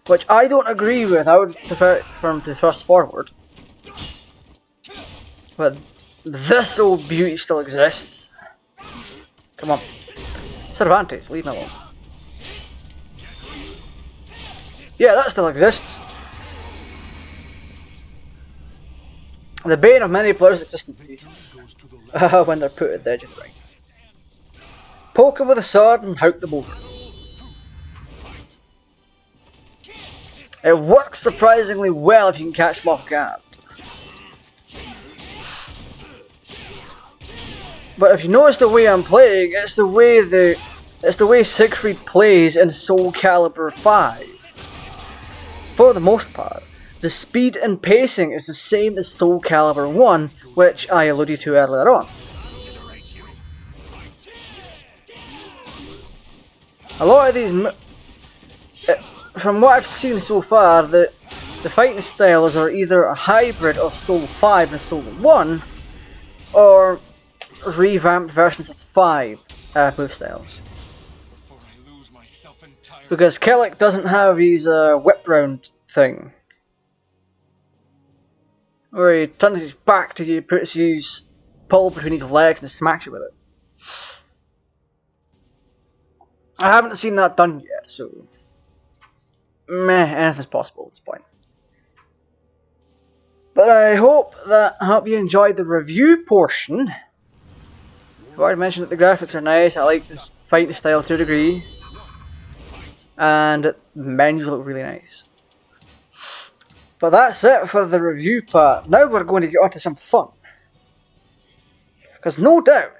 Which I don't agree with. I would prefer for him to thrust forward. But this old beauty still exists. Come on. Cervantes, leave me alone. Yeah, that still exists. The bane of many players' existences when they're put at the edge of the ring. Poke him with a sword and houk them over. It works surprisingly well if you can catch them off guard. But if you notice the way I'm playing, it's the way Siegfried plays in SoulCalibur V. For the most part. The speed and pacing is the same as SoulCalibur 1, which I alluded to earlier on. A lot of these, from what I've seen so far, the fighting styles are either a hybrid of Soul 5 and Soul 1, or revamped versions of 5 move styles. Because Kellic doesn't have his whip round thing. Where he turns his back to you, puts his pole between his legs and smacks you with it. I haven't seen that done yet, so anything's possible at this point. But I hope you enjoyed the review portion. I've already mentioned that the graphics are nice. I like this fighting style to a degree, and the menus look really nice. But that's it for the review part. Now we're going to get on to some fun. Because no doubt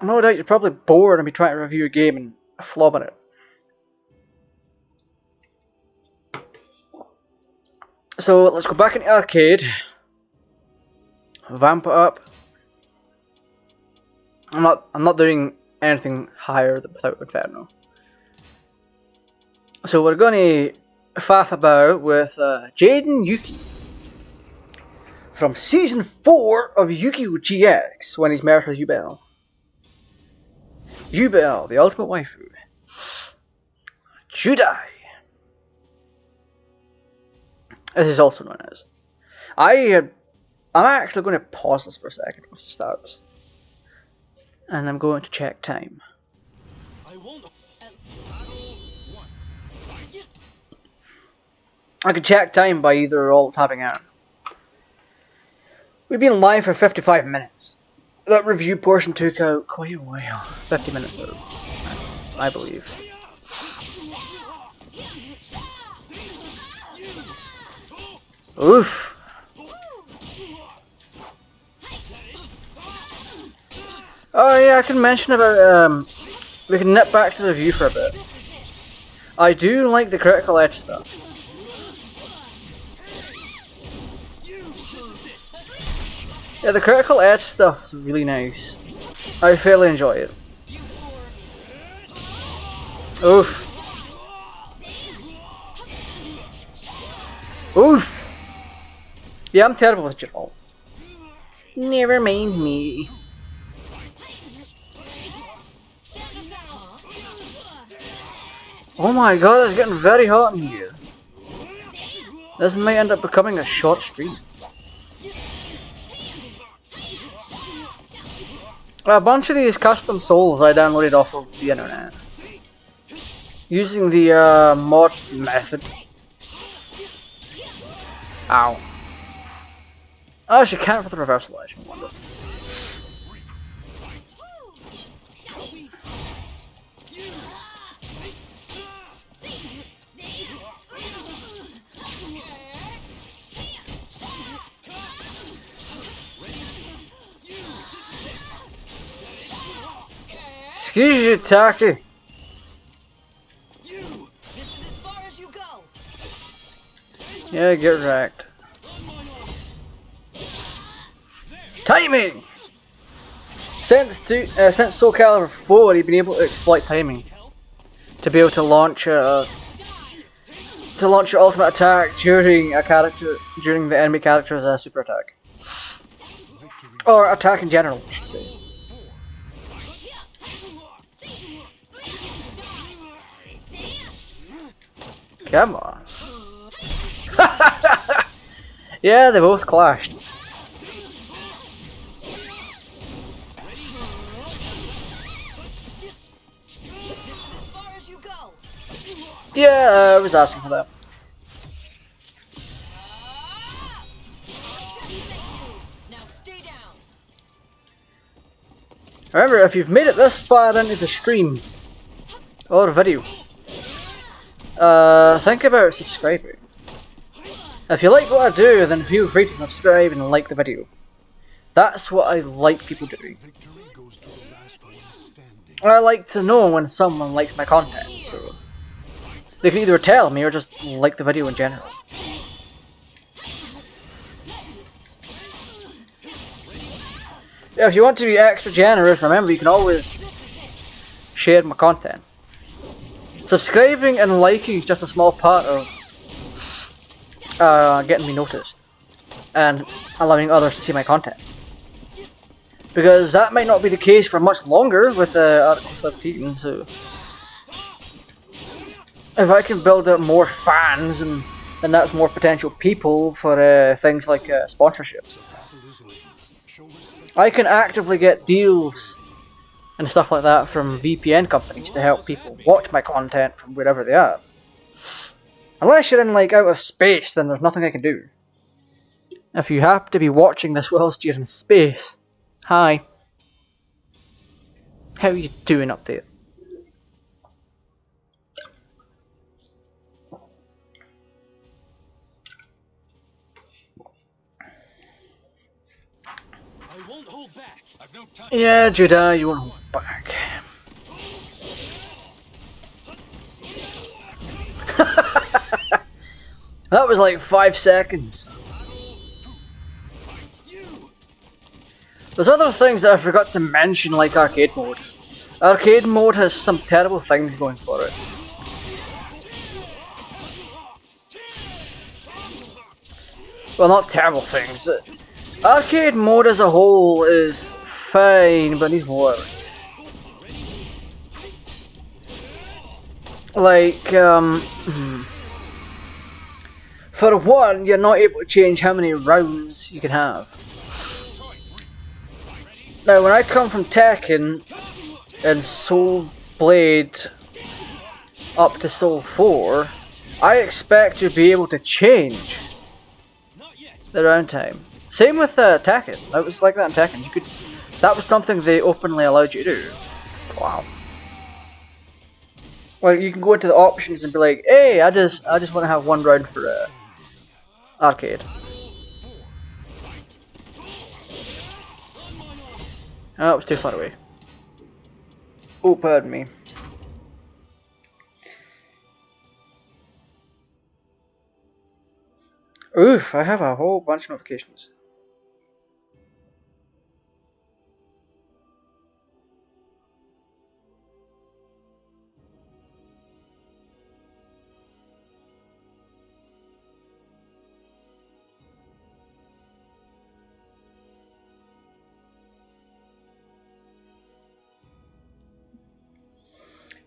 you're probably bored of me trying to review a game and flobbing it. So let's go back into arcade. Vamp it up. I'm not doing anything higher without Inferno. So we're gonna faff about with Jaden Yuki from season 4 of Yu-Gi-Oh! GX when he's married with Yubel. Yubel, the ultimate waifu. Judai, as he's also known as. I'm actually going to pause this for a second once it starts. And I'm going to check time. I can check time by either alt tapping out. We've been live for 55 minutes. That review portion took out quite a while. 50 minutes though, I believe. Oof. Oh yeah, I can mention about, we can nip back to the review for a bit. I do like the critical edge stuff. Yeah, the critical edge stuff is really nice. I fairly enjoy it. Oof. Oof. Yeah, I'm terrible with Geralt. Never mind me. Oh my god, it's getting very hot in here. This might end up becoming a short stream. A bunch of these custom souls I downloaded off of the internet. Using the mod method. Ow. Oh, she can't for the reversal edge, I wonder. Excuse you, Taki. Yeah, get wrecked. Timing! Since SoulCalibur VI, you've been able to exploit timing to be able to launch your ultimate attack during the enemy character's super attack, or attack in general, I should say. Come on. Yeah, they both clashed. Yeah, I was asking for that. Remember, if you've made it this far into the stream or video, think about subscribing. If you like what I do, then feel free to subscribe and like the video. That's what I like people doing. I like to know when someone likes my content, so they can either tell me or just like the video in general. Yeah, if you want to be extra generous, remember you can always share my content. Subscribing and liking is just a small part of getting me noticed and allowing others to see my content. Because that might not be the case for much longer with Article 15, so if I can build up more fans, and then that's more potential people for things like sponsorships. I can actively get deals and stuff like that from VPN companies to help people watch my content from wherever they are. Unless you're in like outer space, then there's nothing I can do. If you happen to be watching this whilst you're in space, hi. How are you doing up there? I won't hold back. I've no time. Yeah, Judah, you won't hold back. That was like 5 seconds. There's other things that I forgot to mention, like arcade mode. Arcade mode has some terrible things going for it. Well, not terrible things. Arcade mode as a whole is fine, but needs work. Like, for one, you're not able to change how many rounds you can have. Now, when I come from Tekken and Soul Blade up to Soul 4, I expect to be able to change the round time. Same with Tekken. It was like that in Tekken. You could. That was something they openly allowed you to do. Wow. Well, you can go into the options and be like, "Hey, I just want to have one round for arcade." Oh, it was too far away. Oh, pardon me. Oof, I have a whole bunch of notifications.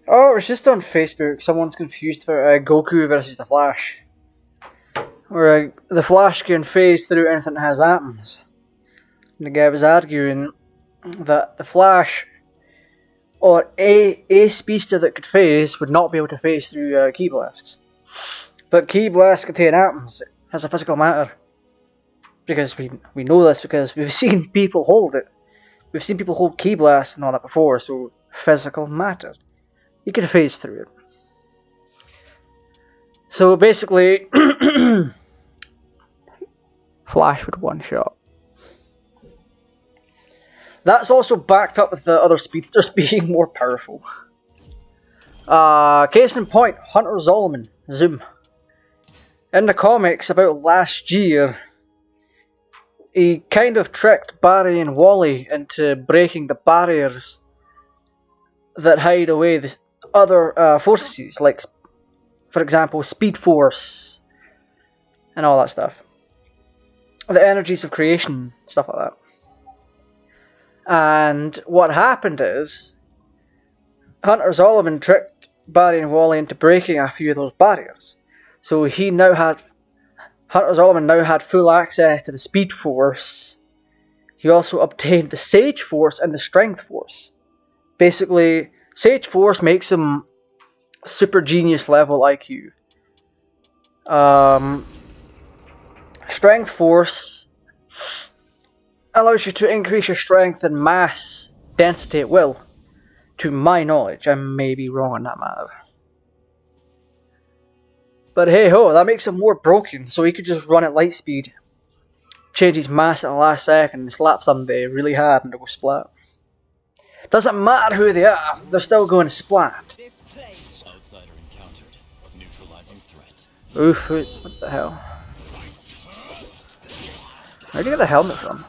Oh, it was just on Facebook. Someone's confused about Goku versus the Flash. Where the Flash can phase through anything that has atoms. And the guy was arguing that the Flash, or a speedster that could phase, would not be able to phase through Ki blasts. But Ki blasts contain atoms as a physical matter. Because we know this because we've seen people hold it. We've seen people hold Ki blasts and all that before, so physical matter. You can phase through it. So basically, Flash with one shot. That's also backed up with the other speedsters being more powerful. Case in point, Hunter Zolomon, Zoom. In the comics about last year, he kind of tricked Barry and Wally into breaking the barriers that hide away the other forces, like, for example, Speed Force and all that stuff. The energies of creation, stuff like that. And what happened is, Hunter Zolomon tricked Barry and Wally into breaking a few of those barriers. So Hunter Zolomon now had full access to the Speed Force. He also obtained the Sage Force and the Strength Force. Basically, Sage Force makes him super genius level IQ. Strength Force allows you to increase your strength and mass density at will. To my knowledge, I may be wrong on that matter. But hey ho, that makes him more broken, so he could just run at light speed, change his mass at the last second, and slap somebody really hard and they'll go splat. Doesn't matter who they are, they're still going to splat. Outsider encountered. Neutralizing threat. Oof, what the hell? Where'd you get the helmet from?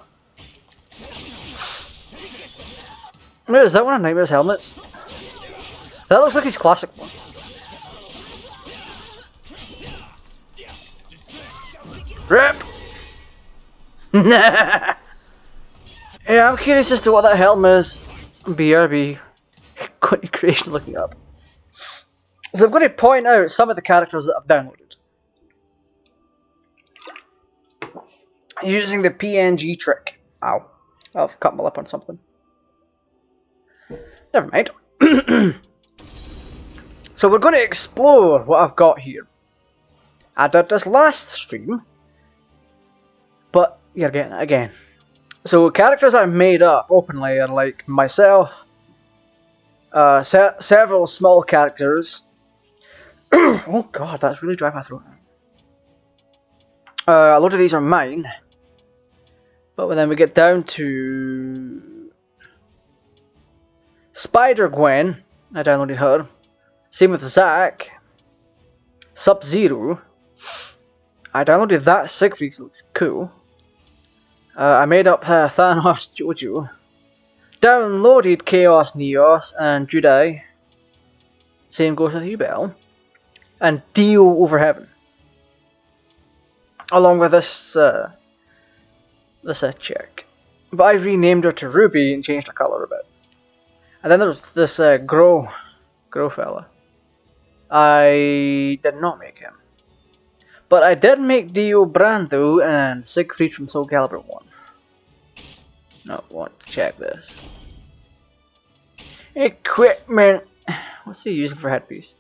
Wait, is that one of Nightmare's helmets? That looks like his classic one. RIP! Yeah, I'm curious as to what that helmet is. BRB. Creation looking up. So I'm going to point out some of the characters that I've downloaded. Using the PNG trick. Ow. I've cut my lip on something. Never mind. So we're going to explore what I've got here. I did this last stream, but you're getting it again. So characters I've made up openly are like myself, several small characters. Oh god, that's really dry my throat. A lot of these are mine, but when then we get down to Spider-Gwen, I downloaded her. Same with Zack, Sub-Zero, I downloaded that. Siegfried looks cool. I made up Thanos Jojo. Downloaded Chaos Neos and Judai. Same goes with you, Bell. And Dio over Heaven. Along with this chick. But I renamed her to Ruby and changed her colour a bit. And then there's this Grow fella. I did not make him. But I did make Dio Brando and Siegfried from SoulCalibur 1. Now, want to check this. Equipment. What's he using for headpiece?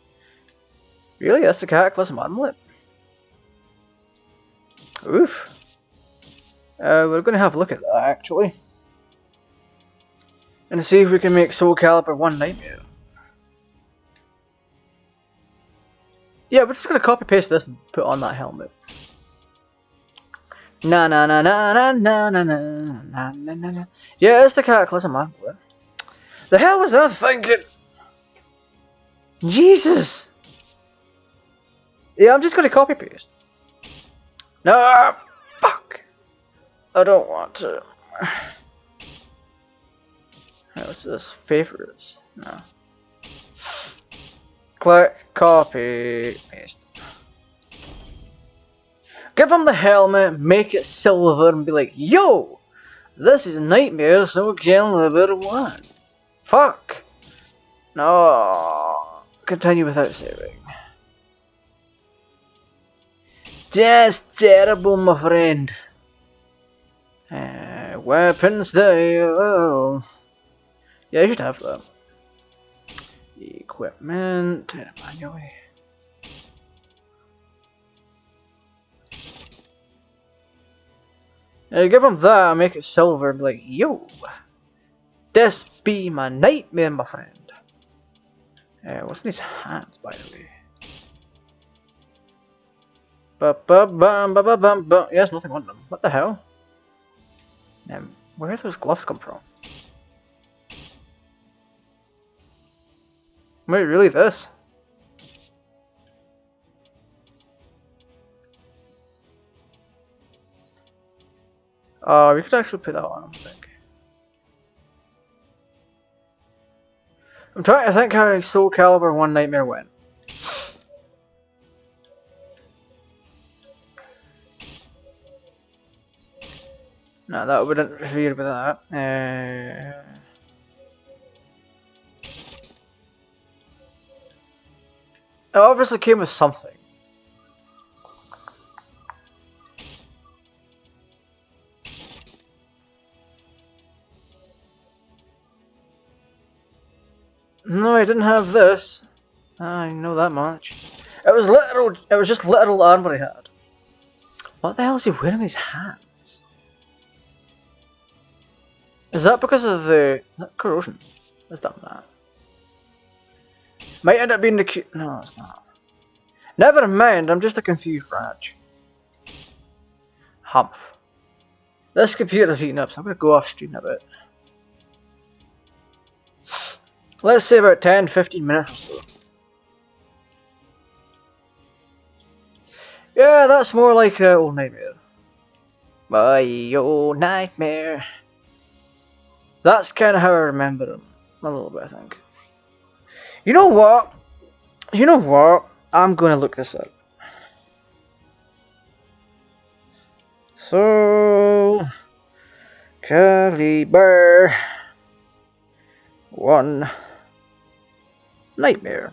Really? That's the Cataclysm Amulet? Oof. We're going to have a look at that, actually. And see if we can make SoulCalibur 1 Nightmare. Yeah, we're just going to copy paste this and put on that helmet. Na na na na na na na na na na na. Yeah, it's the Cataclysm Amulet. The hell was I thinking? Jesus! Yeah, I'm just going to copy paste. No, fuck! I don't want to. What's this? Favorites? No. Click, copy, paste. Give him the helmet, make it silver, and be like, yo! This is Nightmare SoulCalibur 1. Fuck! No. Continue without saving. Just terrible, my friend. Weapons there. Oh. Yeah, I should have that. Equipment. Manually. Give him that and make it silver and be like, yo! This be my nightmare, my friend. What's in his hands, by the way? Yes, nothing on them. What the hell? Where do those gloves come from? Wait, really this? We could actually put that on, I think. I'm trying to think how SoulCalibur 1 Nightmare went. No, that wouldn't interfere with that. It obviously came with something. No, I didn't have this. I know that much. It was literal. It was just literal armor he had. What the hell is he wearing in his hands? Is that because of the corrosion? That's done that. Might end up being the no, it's not. Never mind. I'm just a confused Raj. Humph. This computer's eating up, so I'm gonna go off stream a bit. Let's say about 10-15 minutes or so. Yeah, that's more like old Nightmare. My old Nightmare. That's kind of how I remember him. A little bit, I think. You know what? You know what? I'm going to look this up. SoulCalibur 1 Nightmare.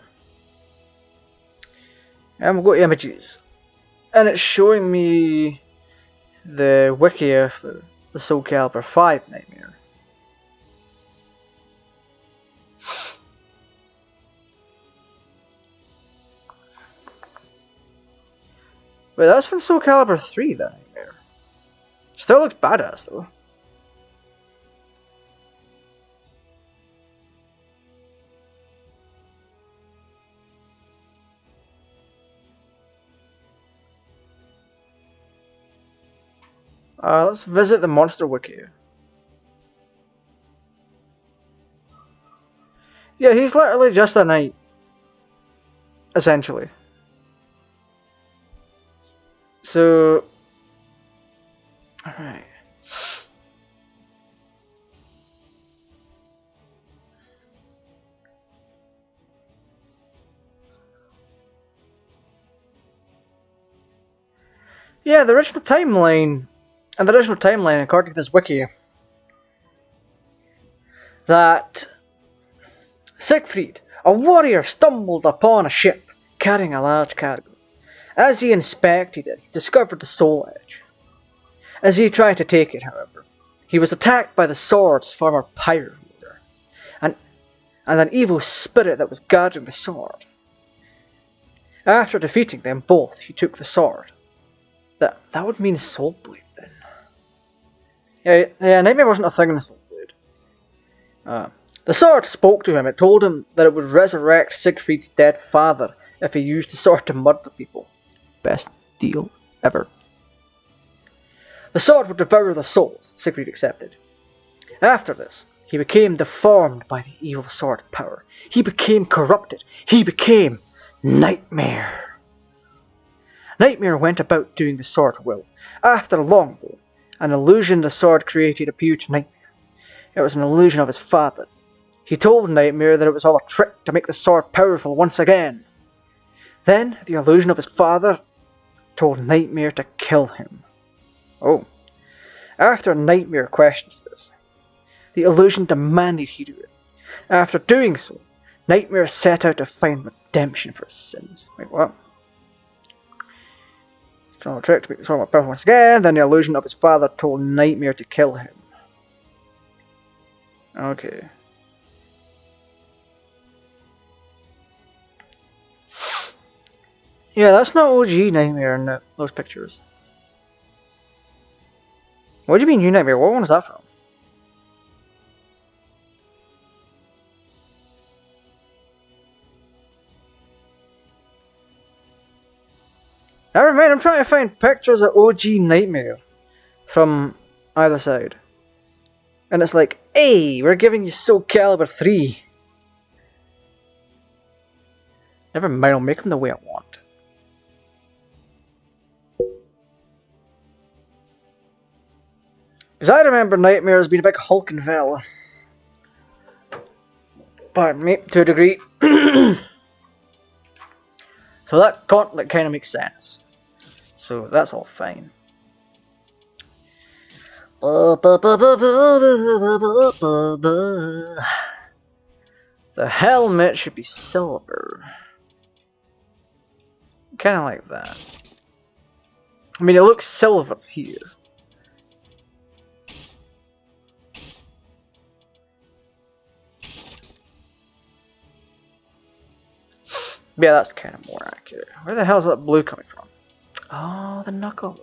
And we'll go to images. And it's showing me the wiki for the SoulCalibur 5 Nightmare. Wait, that's from SoulCalibur 3, that Nightmare. Still looks badass, though. Let's visit the monster wiki. Yeah, he's literally just a knight. Essentially. So, alright. Yeah, the original timeline, according to this wiki, that Siegfried, a warrior, stumbled upon a ship carrying a large cargo. As he inspected it, he discovered the soul edge. As he tried to take it, however, he was attacked by the sword's former pirate ruler, and an evil spirit that was guarding the sword. After defeating them both, he took the sword. That would mean Soul Blade then. Yeah, Nightmare wasn't a thing in the Soul Blade. The sword spoke to him. It told him that it would resurrect Siegfried's dead father if he used the sword to murder people. Best deal ever. The sword would devour the souls, Siegfried accepted. After this, he became deformed by the evil sword's power. He became corrupted. He became Nightmare. Nightmare went about doing the sword's will. After long, though, an illusion the sword created appeared to Nightmare. It was an illusion of his father. He told Nightmare that it was all a trick to make the sword powerful once again. Then, the illusion of his father told Nightmare to kill him. Oh. After Nightmare questions this, the illusion demanded he do it. After doing so, Nightmare set out to find redemption for his sins. Wait, what? Strong trick to make the sword more powerful once again. Then the illusion of his father told Nightmare to kill him. Okay. Yeah, that's not OG Nightmare in those pictures. What do you mean New Nightmare? What one is that from? Never mind, I'm trying to find pictures of OG Nightmare from either side. And it's like, hey, we're giving you SoulCalibur 3. Never mind, I'll make them the way I want. Because I remember Nightmare as being a big hulking fella. Pardon me, to a degree. So that gauntlet kind of makes sense. So that's all fine. The helmet should be silver. Kind of like that. I mean, it looks silver here. Yeah, that's kind of more accurate. Where the hell is that blue coming from? Oh, the knuckle.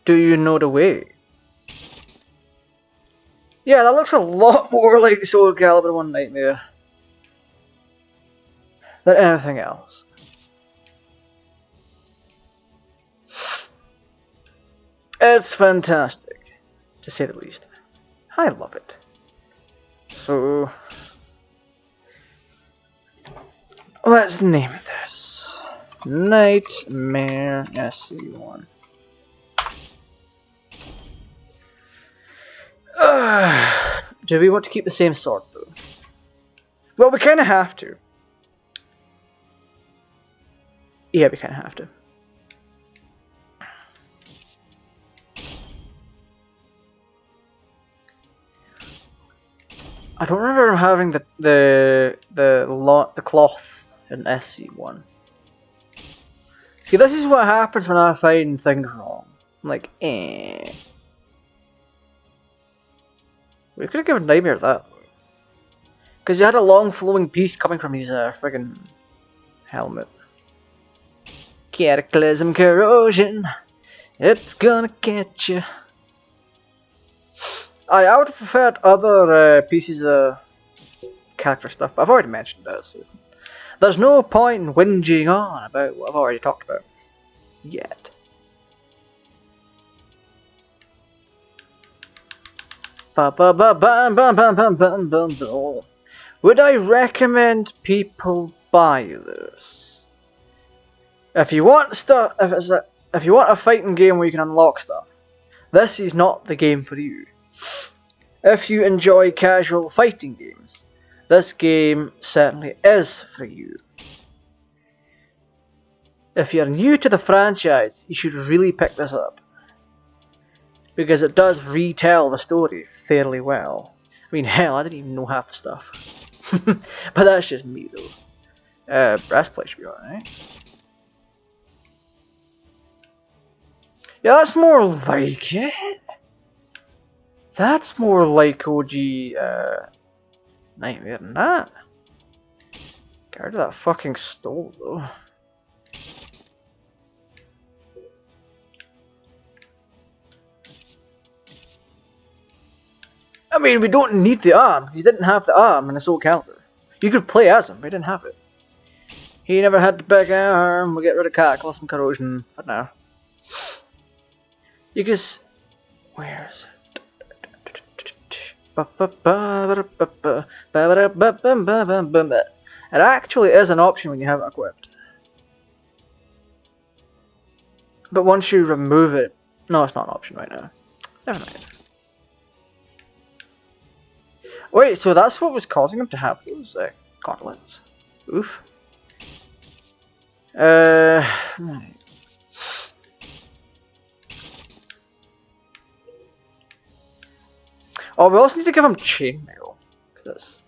Do you know the way? Yeah, that looks a lot more like SoulCalibur 1 Nightmare than anything else. It's fantastic, to say the least. I love it. So, let's name this Nightmare SC1. Do we want to keep the same sword though? Well, we kind of have to. Yeah, we kind of have to. I don't remember having the cloth in SC1. See, this is what happens when I find things wrong. I'm like, eh. We could have given Nightmare that, though. Because you had a long flowing piece coming from his friggin' helmet. Cataclysm corrosion. It's gonna get you. I would have preferred other pieces of character stuff, but I've already mentioned that, so there's no point in whinging on about what I've already talked about. Yet. Would I recommend people buy this? If you want stuff, if it's if you want a fighting game where you can unlock stuff, this is not the game for you. If you enjoy casual fighting games, this game certainly is for you. If you're new to the franchise, you should really pick this up, because it does retell the story fairly well. I mean, hell, I didn't even know half the stuff. But that's just me, though. Breastplate should be alright. Yeah, that's more like it. That's more like OG Nightmare than that. Get rid of that fucking stole, though. I mean, we don't need the arm. He didn't have the arm in SoulCalibur. You could play as him, but he didn't have it. He never had the big arm. We'll get rid of Cataclysm and Corrosion for now. You just... Where is it? It actually is an option when you have it equipped. But once you remove it... No, it's not an option right now. Never mind. Wait, so that's what was causing him to have those gauntlets? Oof. Right. Oh, we also need to give him chainmail. That's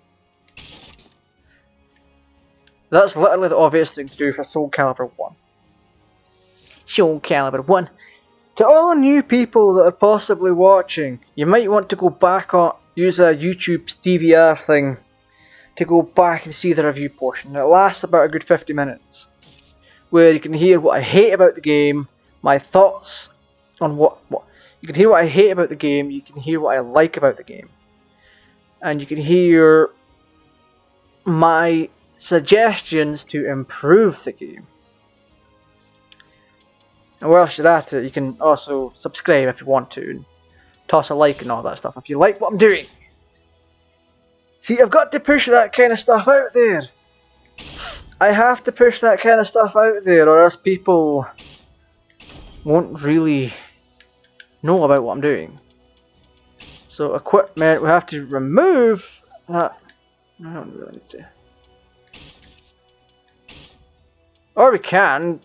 literally the obvious thing to do for SoulCalibur 1. SoulCalibur 1. To all new people that are possibly watching, you might want to go back on, use a YouTube's DVR thing to go back and see the review portion. It lasts about a good 50 minutes, where you can hear what I hate about the game, my thoughts on what you can hear what I hate about the game, you can hear what I like about the game, and you can hear my suggestions to improve the game. And whilst you're at it, you can also subscribe if you want to, and toss a like and all that stuff if you like what I'm doing. See, I've got to push that kind of stuff out there. I have to push that kind of stuff out there, or else people won't really know about what I'm doing. So equipment, we have to remove that. I don't really need to. Or we can.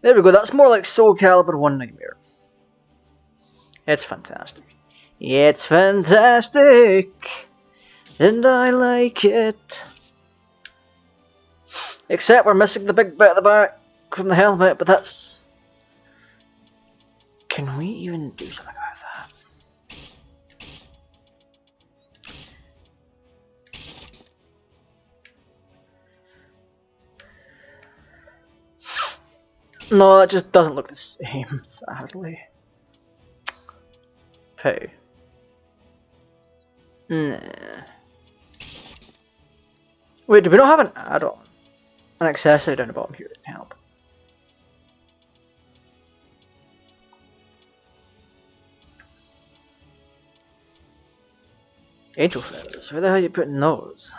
There we go, that's more like SoulCalibur 1 Nightmare. It's fantastic. It's fantastic! And I like it. Except we're missing the big bit at the back from the helmet, but that's... Can we even do something about that? No, it just doesn't look the same, sadly. Pay. Nah. Wait, do we not have an add-on? An accessory down the bottom here that can help. Angel feathers, where the hell are you putting those?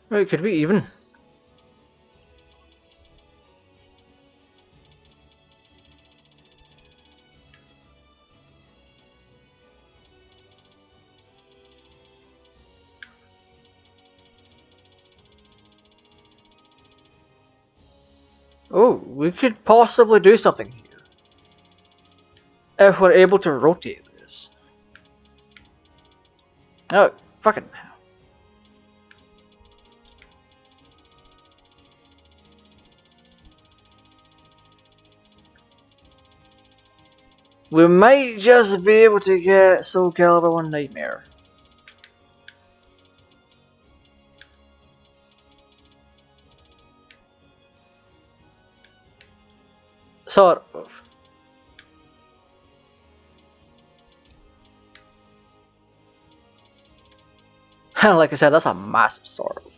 Wait, could we even? Oh, we could possibly do something here. If we're able to rotate this. Oh, fucking hell. We might just be able to get SoulCalibur 1 Nightmare. Sort of. Like I said, that's a massive sort of.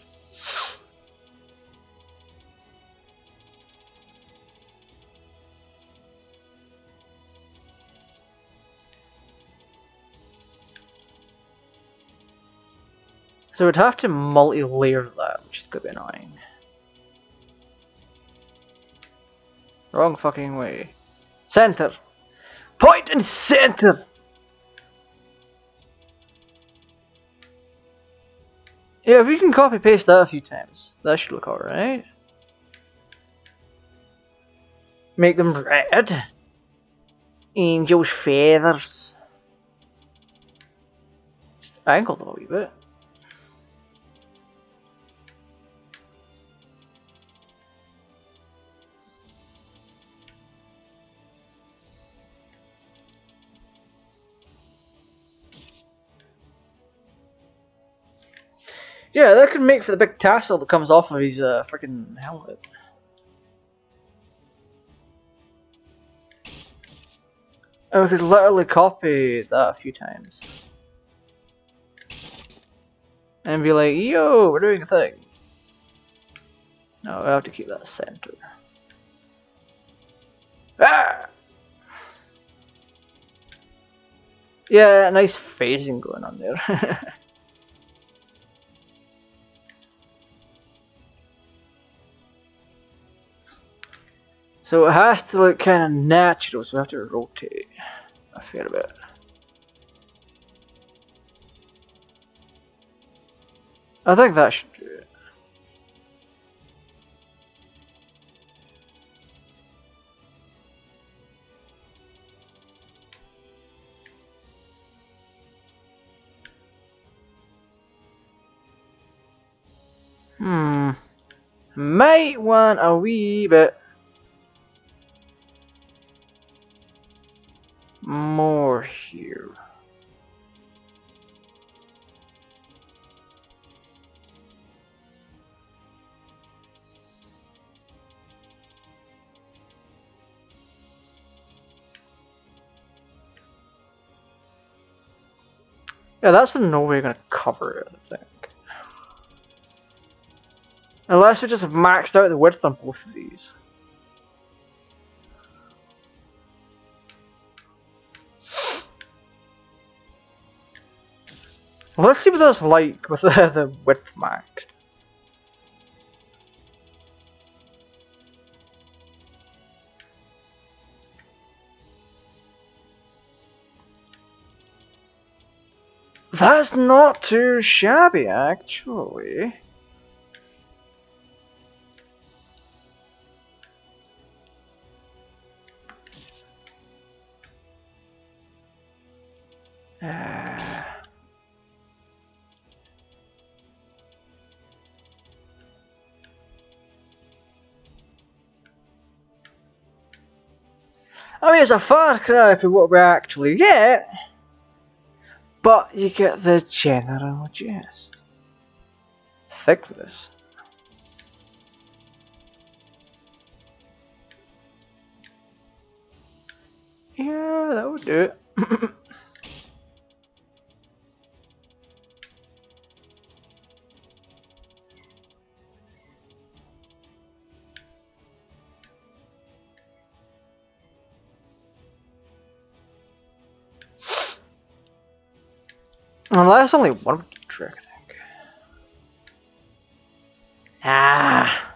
So we'd have to multi-layer that, which is gonna be annoying. Wrong fucking way. Center! Point and center! Yeah, if we can copy paste that a few times, that should look alright. Make them red. Angel's feathers. Just angle them a wee bit. Yeah, that could make for the big tassel that comes off of his freaking helmet. And we could literally copy that a few times. And be like, yo, we're doing a thing. No, we have to keep that center. Ah! Yeah, nice phasing going on there. So it has to look kind of natural, so we have to rotate a fair bit. I think that should do it. Might want a wee bit more here. Yeah, that's in no way gonna cover it, I think. Unless we just maxed out the width on both of these. Let's see what that's like with the width maxed. That's not too shabby, actually. I mean, it's a far cry from what we actually get, but you get the general gist. Thickness. Yeah, that would do it. Well, that's only one trick, I think. Ah.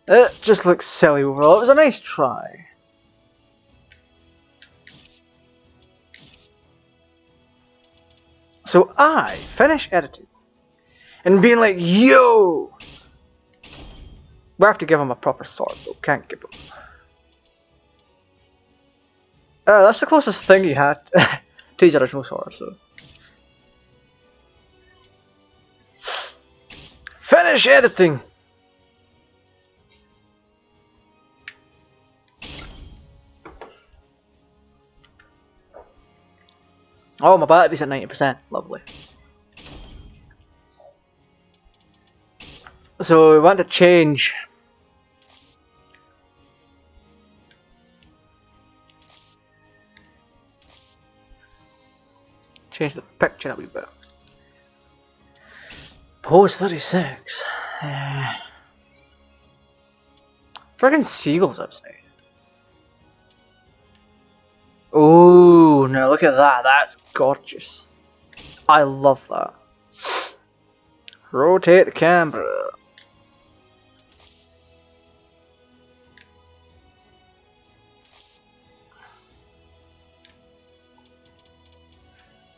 It just looks silly overall. It was a nice try. So I finish editing and being like, yo! We have to give him a proper sword though. Can't give him. That's the closest thing he had to his original sword, so. Finish editing! Oh, my battery's at 90%. Lovely. So we want to change. Change the picture a wee bit. Pose 36. Friggin' seagulls outside. Now look at that. That's gorgeous. I love that. Rotate the camera.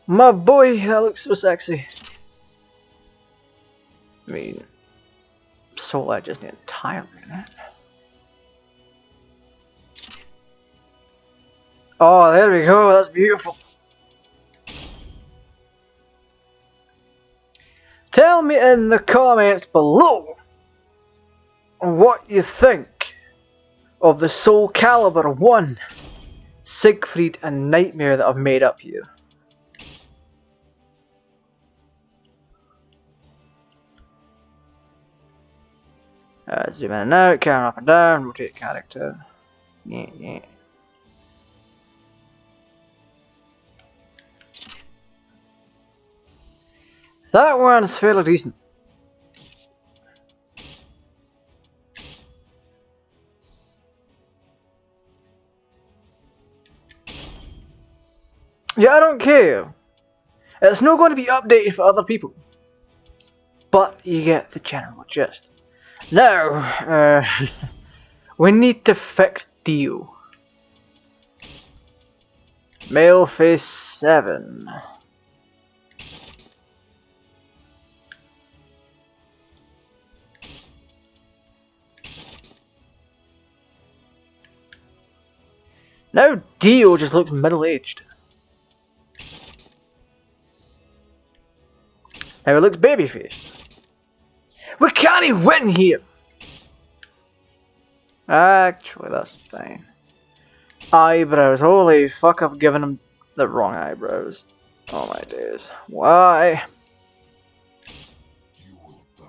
My boy, that looks so sexy. I mean, Soul Edge isn't entirely in it. Oh, there we go. That's beautiful. Tell me in the comments below what you think of the SoulCalibur I, Siegfried and Nightmare that I've made up here. Zoom in and out, camera up and down, rotate character. Yeah. That one's fairly decent. Yeah, I don't care. It's not going to be updated for other people. But you get the general gist. Now, we need to fix Dio. Male face 7. Now Dio just looks middle-aged. Now he looks baby-faced. We can't win here! Actually, that's fine. Eyebrows. Holy fuck, I've given him the wrong eyebrows. Oh my days. Why? You will die.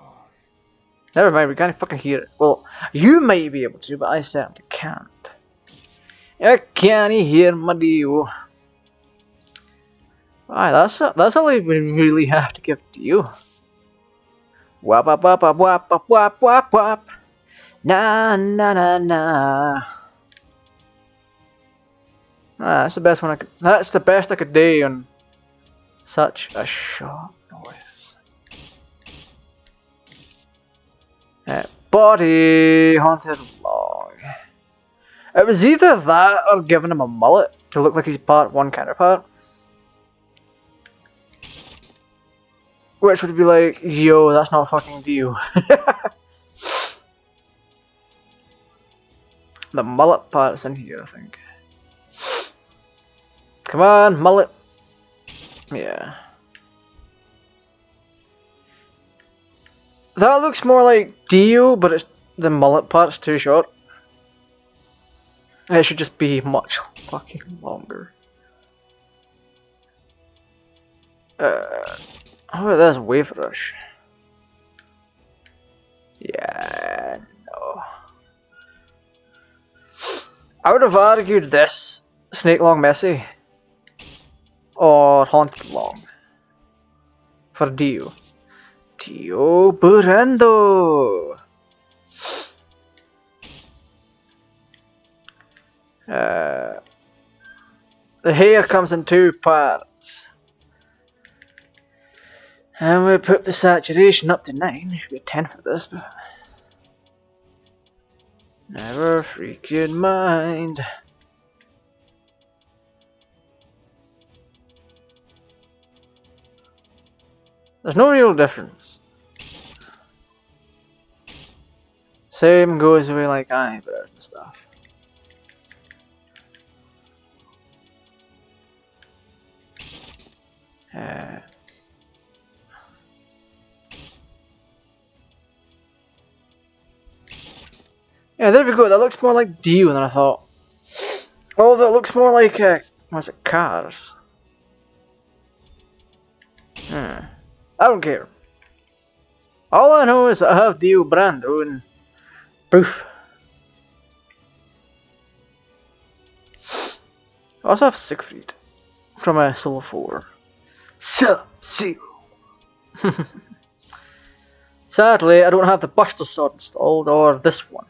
Never mind, we can't fucking hear it. Well, you might be able to, but I certainly can't. I can't hear my Dio. Aye, that's all we really have to give Dio. Wap wap wap wap wap wap wap wap wap. Na na na na. That's the best one I could. That's the best I could do on such a short noise. Body haunted log. It was either that or giving him a mullet to look like he's part one counterpart. Which would be like, yo, that's not fucking Dio. The mullet part's in here, I think. Come on, mullet. Yeah. That looks more like Dio, but it's the mullet part's too short. It should just be much fucking longer. How about this wave rush? Yeah, no. I would have argued this Snake Long Messy or Haunted Long for Dio. Dio Burendo. The hair comes in 2 parts. And we put the saturation up to 9. There should be a 10 for this, but never freaking mind. There's no real difference. Same goes away like eyebrows and stuff. Yeah, there we go. That looks more like Dio than I thought. Oh, that looks more like what's it? Cars. I don't care. All I know is that I have Dio Brando and poof. I also have Siegfried from Soul 4. Sub-Zero. Sadly, I don't have the Buster Sword installed or this one.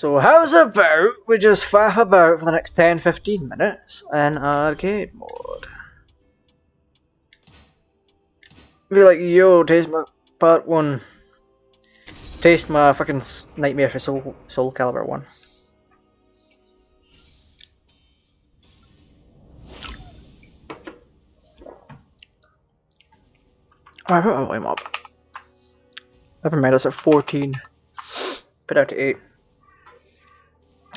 So how's about we just faff about for the next 10-15 minutes in arcade mode? Be like, yo, taste my part 1. Taste my fucking nightmare for SoulCalibur 1. Oh, I put my volume up. Never mind, it's at 14. Put it out to 8.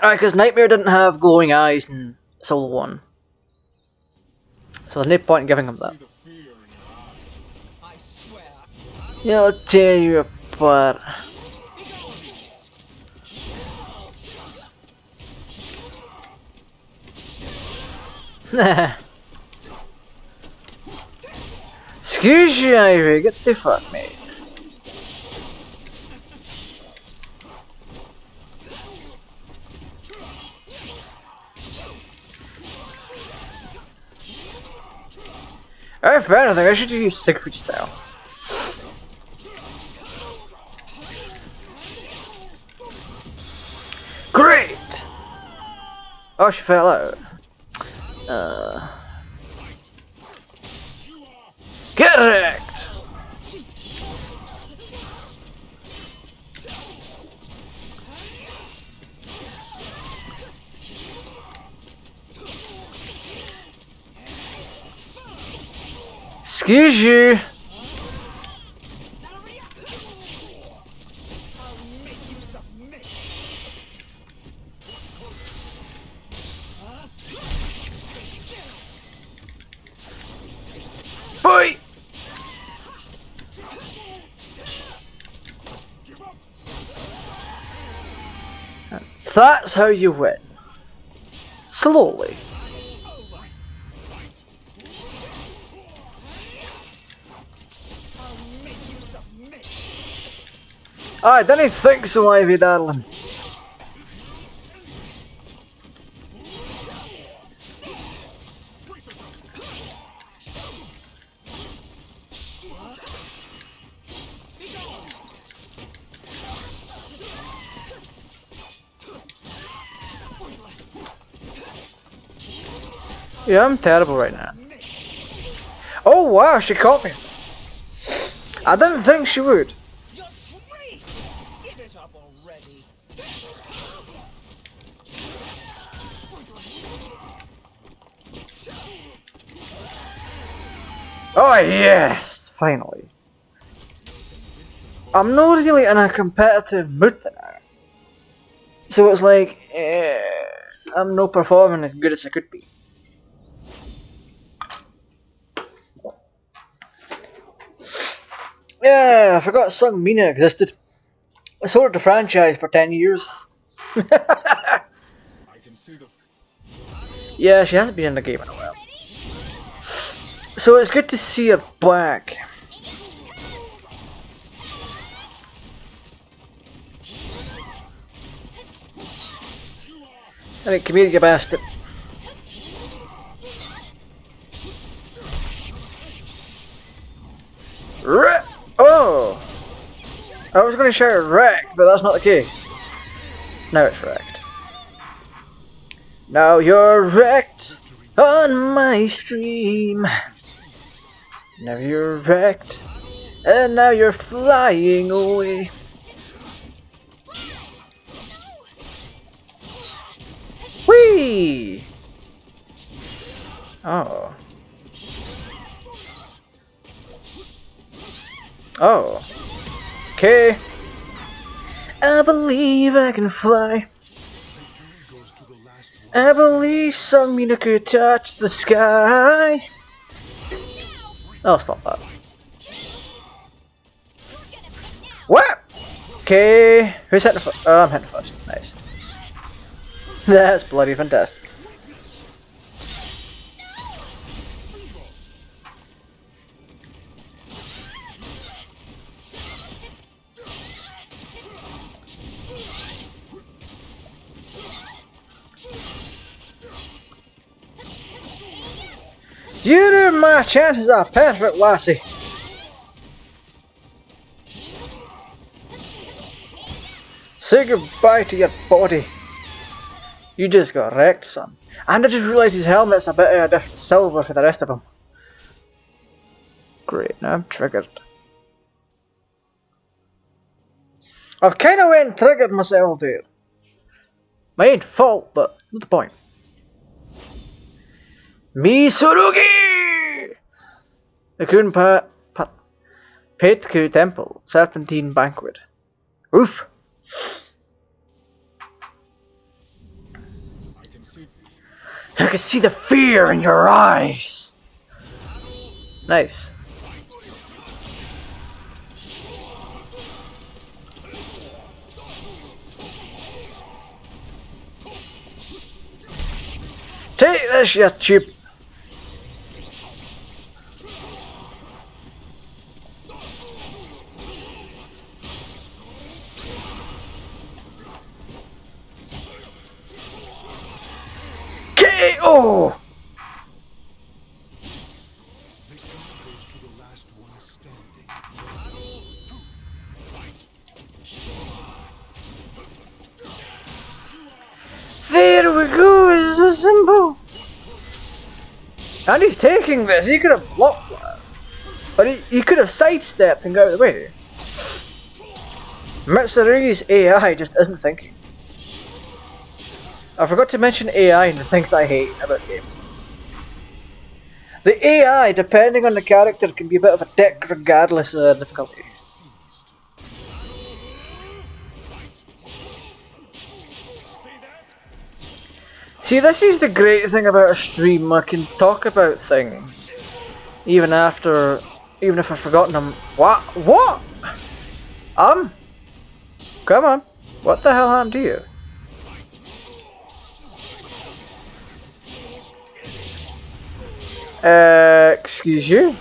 Alright, because Nightmare didn't have glowing eyes in Soul 1. So there's no point in giving him that. Yeah, I'll tear you apart. Excuse you, Ivy, get the fuck, mate. Alright, fair, I think I should use Siegfried style. Great! Oh, she fell out. Get wrecked! Excuse you! Boy! That's how you win. Slowly. I didn't think so, Ivy, darling. Yeah, I'm terrible right now. Oh wow, she caught me. I didn't think she would. Oh yes, finally. I'm not really in a competitive mood tonight. So it's like, I'm not performing as good as I could be. Yeah, I forgot Sung Mina existed. I sold the franchise for 10 years. Yeah, she hasn't been in the game in a while. So it's good to see her back. Alright, come here, you bastard. Oh! I was going to shout wrecked, but that's not the case. Now it's wrecked. Now you're wrecked on my stream. Now you're wrecked, and now you're flying away. Whee! Oh. Oh. Okay. I believe I can fly. I believe some Mina could touch the sky. Oh, stop that. What? Okay. Who's hitting first? Oh, I'm hitting first. Nice. That's bloody fantastic. You ruined my chances are perfect, lassie. Say goodbye to your body. You just got wrecked, son. And I just realised his helmet's a bit of a different silver for the rest of them. Great, now I'm triggered. I've kind of went and triggered myself there. My own fault, but not the point. Misurugi! The Petku Temple, Serpentine Banquet. Oof! I can see the fear in your eyes! Nice. Take this, you cheap! KO! There we go, it's so simple! And he's taking this, he could have blocked that. But he could have sidestepped and got out of the way. Mitsurugi's AI just isn't thinking. I forgot to mention AI and the things I hate about the game. The AI, depending on the character, can be a bit of a dick regardless of the difficulty. See, this is the great thing about a stream. I can talk about things even if I've forgotten them. What? Come on. What the hell happened to you? Excuse you?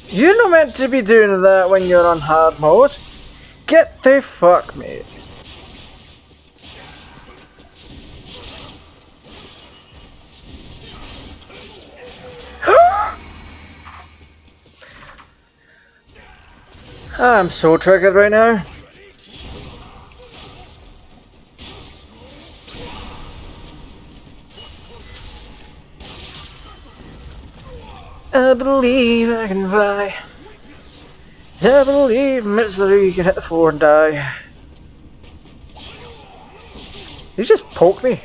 You're not meant to be doing that when you're on hard mode. Get the fuck, mate. I'm so triggered right now. I believe I can fly. I believe Mitsurugi can hit the floor and die. You just poke me.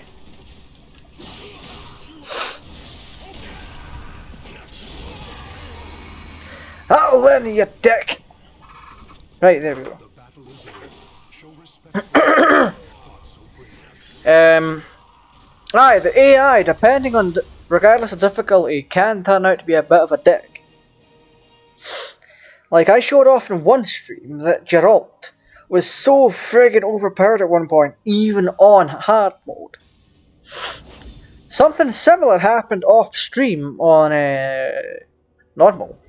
That'll learn you, dick. Right, there we go. Aye, the AI, depending on, regardless of difficulty, can turn out to be a bit of a dick. Like, I showed off in one stream that Geralt was so friggin' overpowered at one point, even on hard mode. Something similar happened off stream on normal.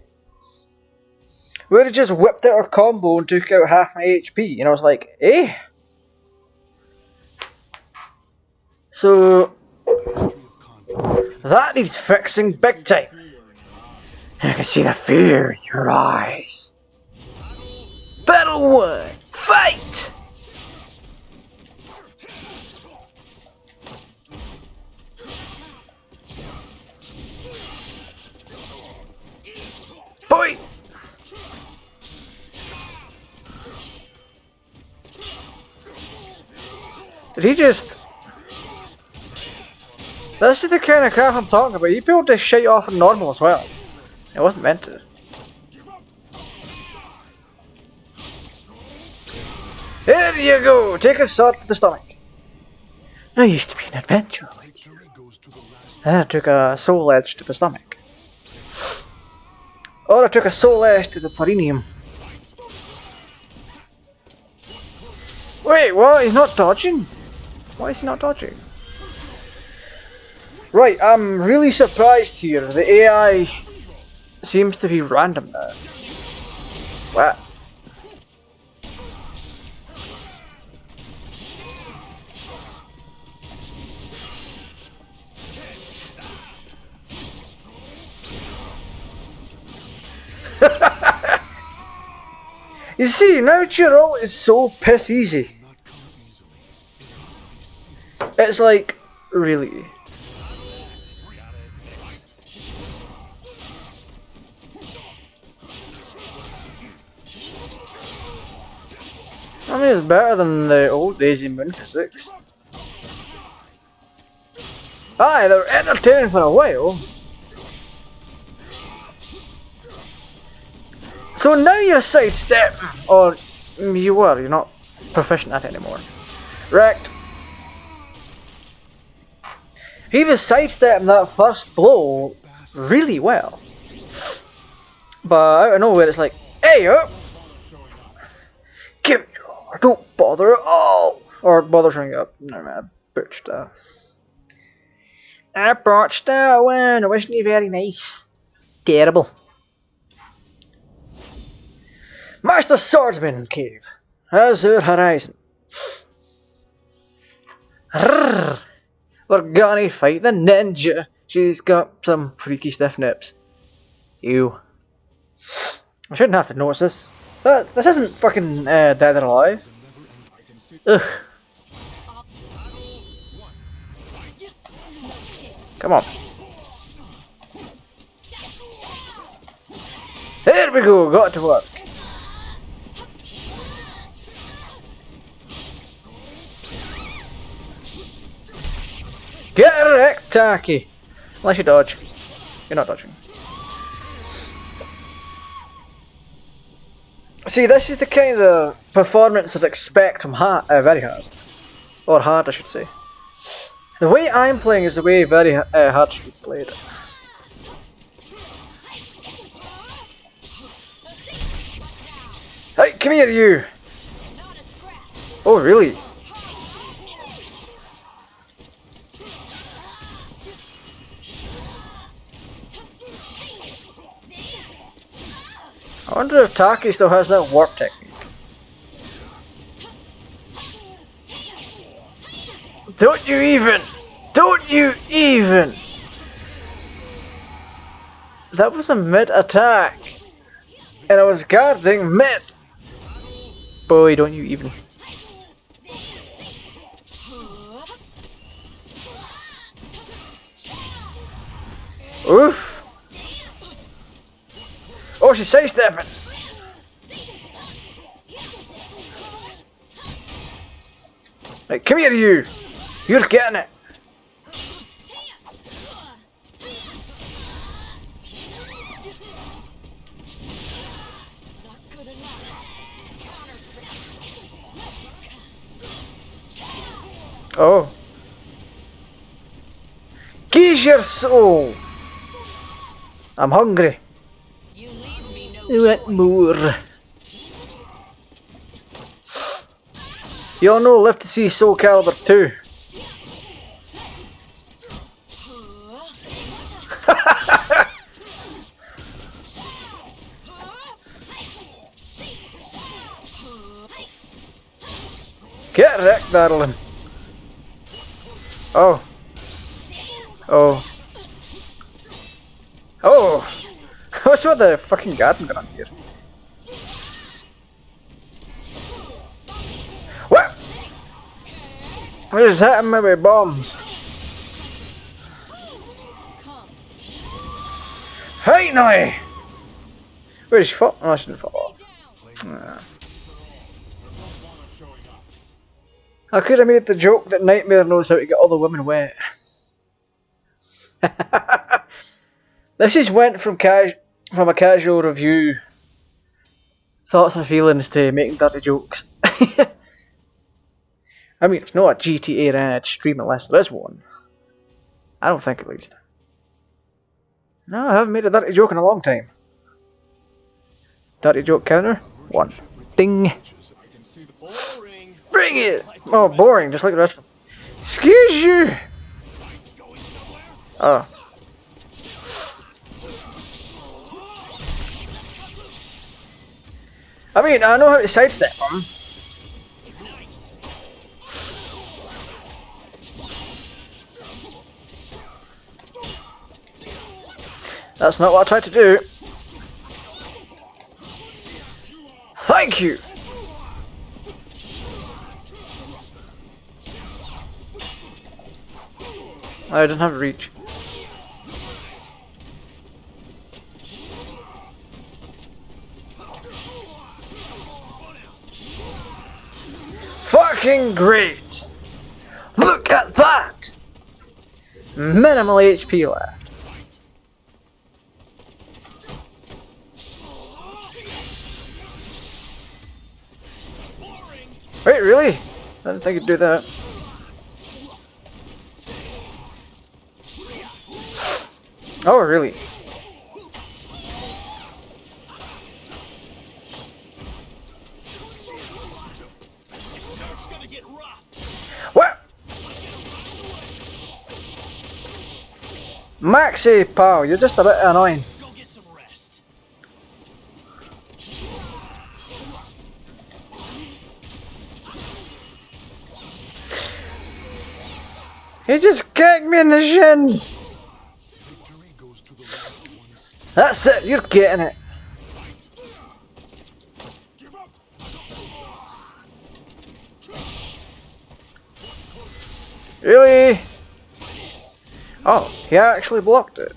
Where it just whipped out her combo and took out half my HP, and I was like, eh? So, that needs fixing big time. I can see the fear in your eyes. Battle 1, fight! Boy! Did he just... This is the kind of crap I'm talking about. He pulled this shit off in normal as well. It wasn't meant to. There you go! Take a sword to the stomach. I used to be an adventurer like you. Then I took a soul edge to the stomach. Or I took a soul edge to the perineum. Wait, what? He's not dodging? Why is he not dodging? Right, I'm really surprised here. The AI seems to be random now. What? You see, now Geralt is so piss easy. It's like, really. I mean, it's better than the old days in Moon Physics. Aye, they were entertaining for a while. So now you're sidestepping, or you were, you're not proficient at it anymore. Wrecked. He was sidestepping that first blow really well. But out of nowhere it's like, hey up! Give me your, don't bother at all! Or bother showing up. No man, I butched that. I botched that one, it wasn't very nice. Terrible. Master Swordsman Cave. Azure Horizon. Rrrr. We're gonna fight the ninja. She's got some freaky stiff nips. Ew. I shouldn't have to notice this. This isn't fucking Dead or Alive. Ugh. Come on. There we go, got to work. Get wrecked, Taki! Unless you dodge. You're not dodging. See, this is the kind of performance I'd expect from Very Hard. Or Hard, I should say. The way I'm playing is the way Very Hard should be played. Hey, come here, you! Oh, really? I wonder if Taki still has that warp technique. Don't you even! Don't you even! That was a mid-attack! And I was guarding mid! Boy, don't you even. Oof! Oh, she's sidestepping! Right, come here, you! You're getting it! Oh. Geez, your soul! I'm hungry. You want more? You all know live to see SoulCalibur VI. Get wrecked, darling. Oh. Oh. Oh. What's with the fucking garden going on here? What? What is hitting me with bombs? Hey, now! Where did she fall? Oh, she didn't fall. Nah. I could have made the joke that Nightmare knows how to get all the women wet. This just went from a casual review, thoughts and feelings, to making dirty jokes. I mean, it's not a GTA red stream unless there is one. I don't think, at least. No, I haven't made a dirty joke in a long time. Dirty joke counter? 1. Ding! Bring it! Oh, boring, just like the rest of them. Excuse you! Oh. I mean, I know how to sidestep them. That's not what I tried to do. Thank you! I didn't have reach. Fucking great! Look at that! Minimal HP left. Wait, really? I didn't think it'd do that. Oh, really? What? Maxi, pal, you're just a bit annoying. Go get some rest. He just kicked me in the shins. That's it, you're getting it. Really? Oh, he actually blocked it.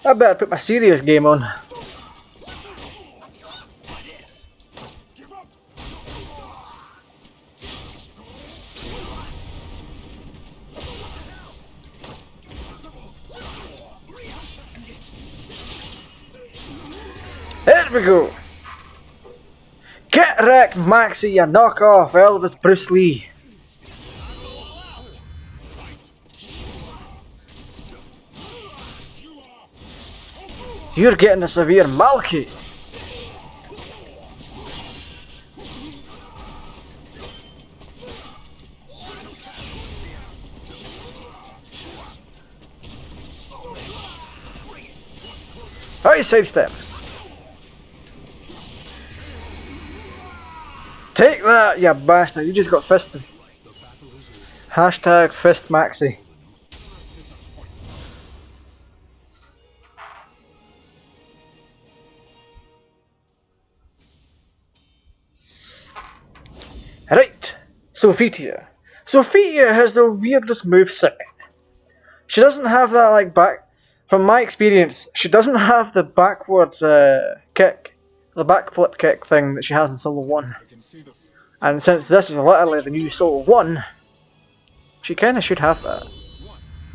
I better put my serious game on. There we go. Get wrecked, Maxie, you knockoff Elvis Bruce Lee. You're getting a severe Malky. Alright, sidestep. Take that, you bastard. You just got fisted. Hashtag fist Maxi. Right, Sophia. Sophia has the weirdest moveset. She doesn't have that, like, back. From my experience, she doesn't have the backwards kick, the backflip kick thing that she has in Solo 1. And since this is literally the new Solo 1, she kinda should have that.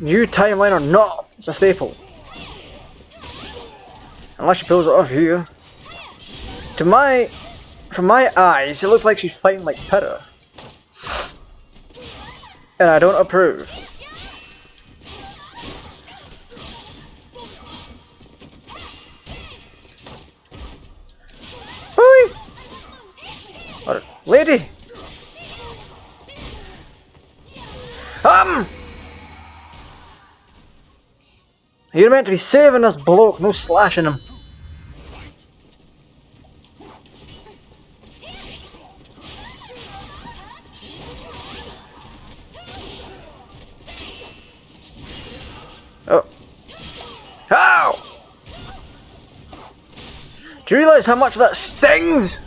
New timeline or not, it's a staple. Unless she pulls it off here. From my eyes, it looks like she's fighting like Pitta. And I don't approve. Oi! What, lady! You're meant to be saving this bloke, no slashing him. Oh. Ow! Do you realise how much that stings?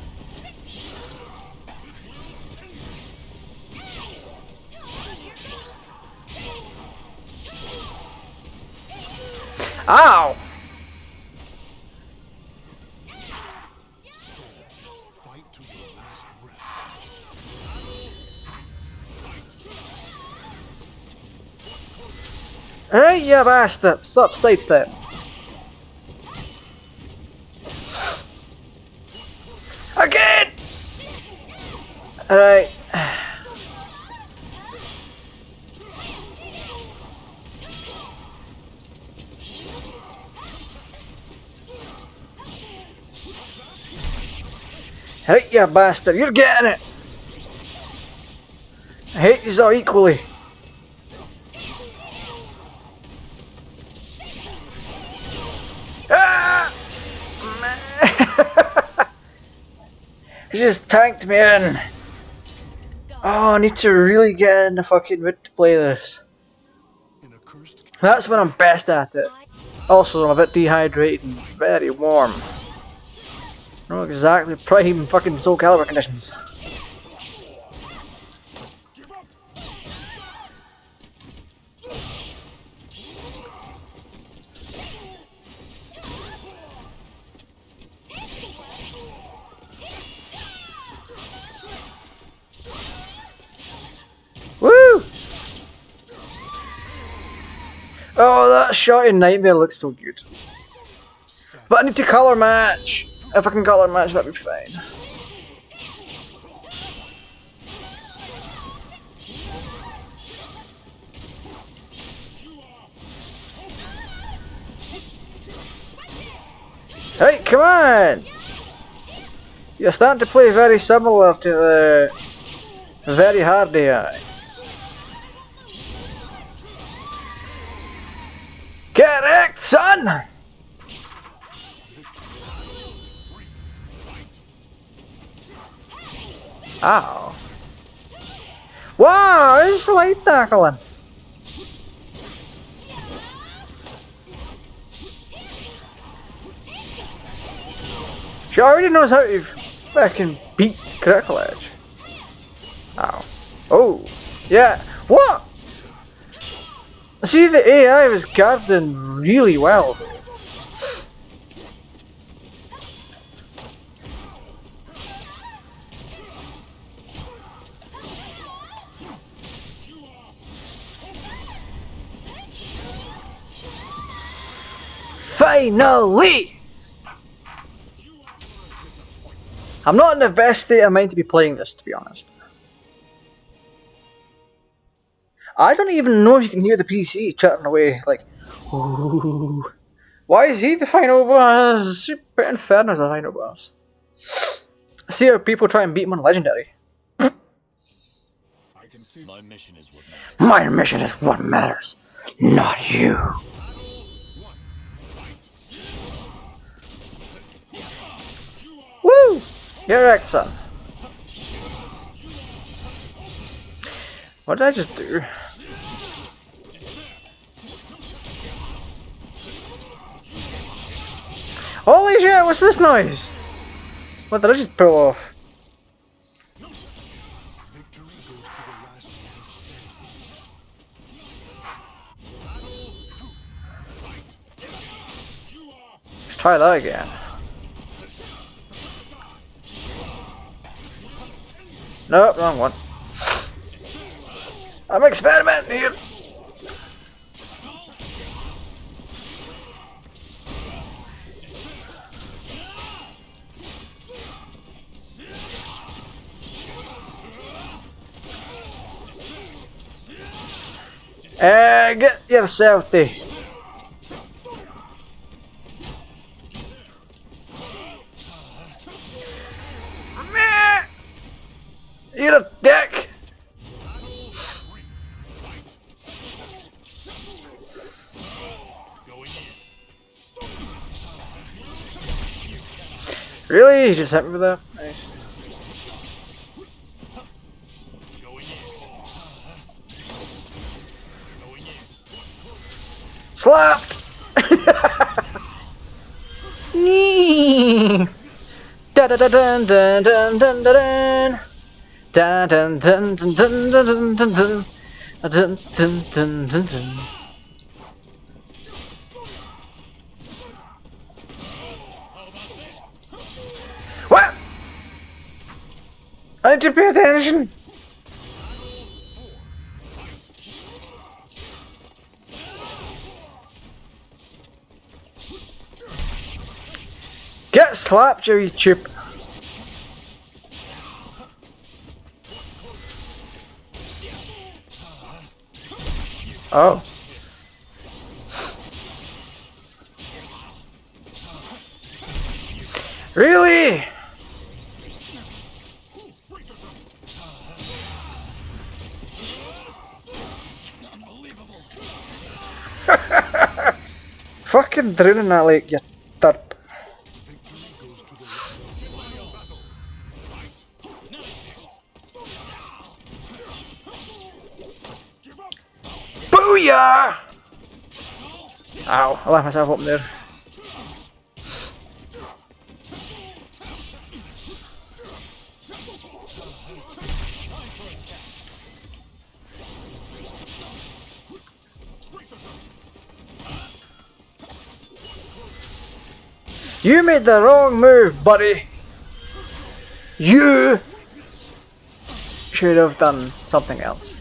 Ow! Alright, you bastard. Stop sidestep. Again! Alright. Alright, you bastard. You're getting it. I hate these all equally. He just tanked me in. Oh, I need to really get in the fucking mood to play this. That's when I'm best at it. Also, I'm a bit dehydrated and very warm. Not exactly prime fucking SoulCalibur conditions. Woo! Oh, that shot in Nightmare looks so good. But I need to colour match. If I can colour match, that'd be fine. Hey, come on! You're starting to play very similar to the very hard AI. Correct, son! Ow. Wow, it's light tackling. She already knows how to fucking beat critical edge. Ow. Oh. Yeah. What? See, the AI was guarding really well. Finally! I'm not in the best state of mind to be playing this, to be honest. I don't even know if you can hear the PC chatting away, like, ooh. Why is he the final boss? Super Inferno's the final boss. I see how people try and beat him on Legendary. My mission is what matters. My mission is what matters, not you. Woo! You're right, son. What did I just do? Holy shit, what's this noise? What did I just pull off? Let's try that again. Nope, wrong one. I'm experimenting here. Get yourself there. You're a dick. Really? You just hit me with that? Nice. Slapped! Da da da dun dun dun dun dun dun dun dun dun dun dun dun dun dun dun dun dun. What? I need to pay attention. Get slapped, you chip. Oh. Really? Fucking drowning that lake, you turp. Booyah! Ow, I left myself up there. You made the wrong move, buddy. You should have done something else.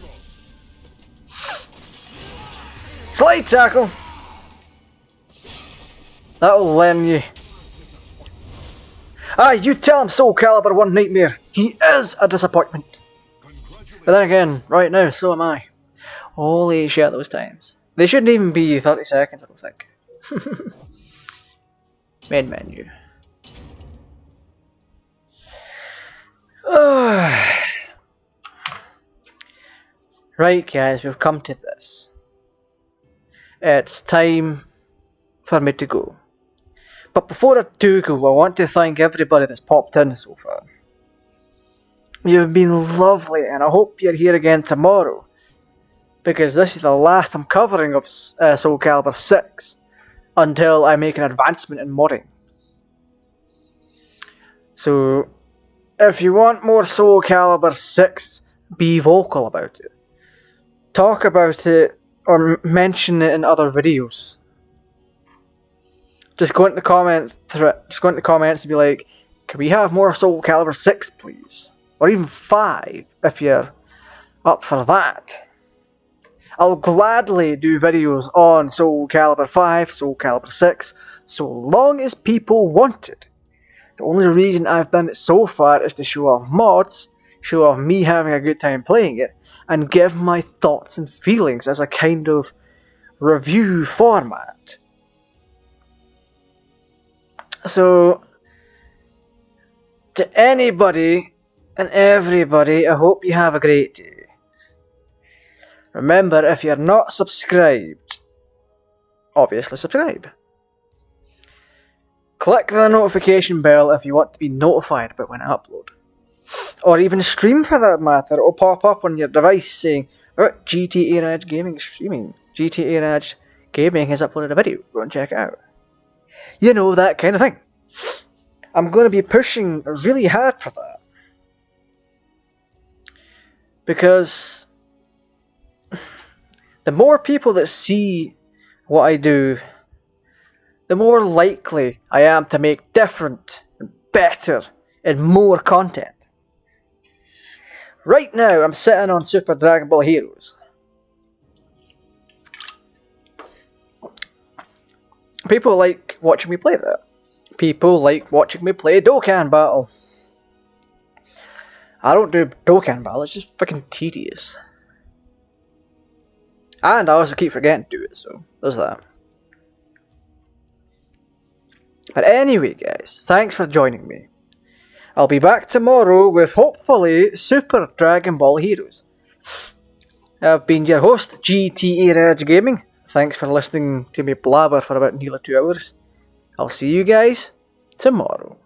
Slide tackle. That'll learn you. Ah, you tell him SoulCalibur one nightmare. He is a disappointment. But then again, right now, so am I. Holy shit, those times. They shouldn't even be 30 seconds, I don't think. Main menu. Right, guys, we've come to this. It's time for me to go. But before I do go, I want to thank everybody that's popped in so far. You've been lovely, and I hope you're here again tomorrow, because this is the last I'm covering of SoulCalibur VI until I make an advancement in modding. So, if you want more SoulCalibur VI, be vocal about it. Talk about it or mention it in other videos. Just go into the comments and be like, can we have more SoulCalibur 6 please? Or even 5 if you're up for that. I'll gladly do videos on SoulCalibur 5, SoulCalibur 6, so long as people want it. The only reason I've done it so far is to show off mods, show off me having a good time playing it, and give my thoughts and feelings as a kind of review format. So, to anybody and everybody, I hope you have a great day. Remember, if you're not subscribed, obviously subscribe. Click the notification bell if you want to be notified about when I upload. Or even stream for that matter. It will pop up on your device saying, oh, GTA Raj Gaming is streaming. GTA Raj Gaming has uploaded a video. Go and check it out. You know, that kind of thing. I'm going to be pushing really hard for that. Because the more people that see what I do, the more likely I am to make different and better and more content. Right now, I'm sitting on Super Dragon Ball Heroes. People like watching me play that. People like watching me play Dokkan Battle. I don't do Dokkan Battle, it's just fucking tedious. And I also keep forgetting to do it, so there's that. But anyway, guys, thanks for joining me. I'll be back tomorrow with hopefully Super Dragon Ball Heroes. I've been your host, GTA Raj Gaming. Thanks for listening to me blabber for about nearly 2 hours. I'll see you guys tomorrow.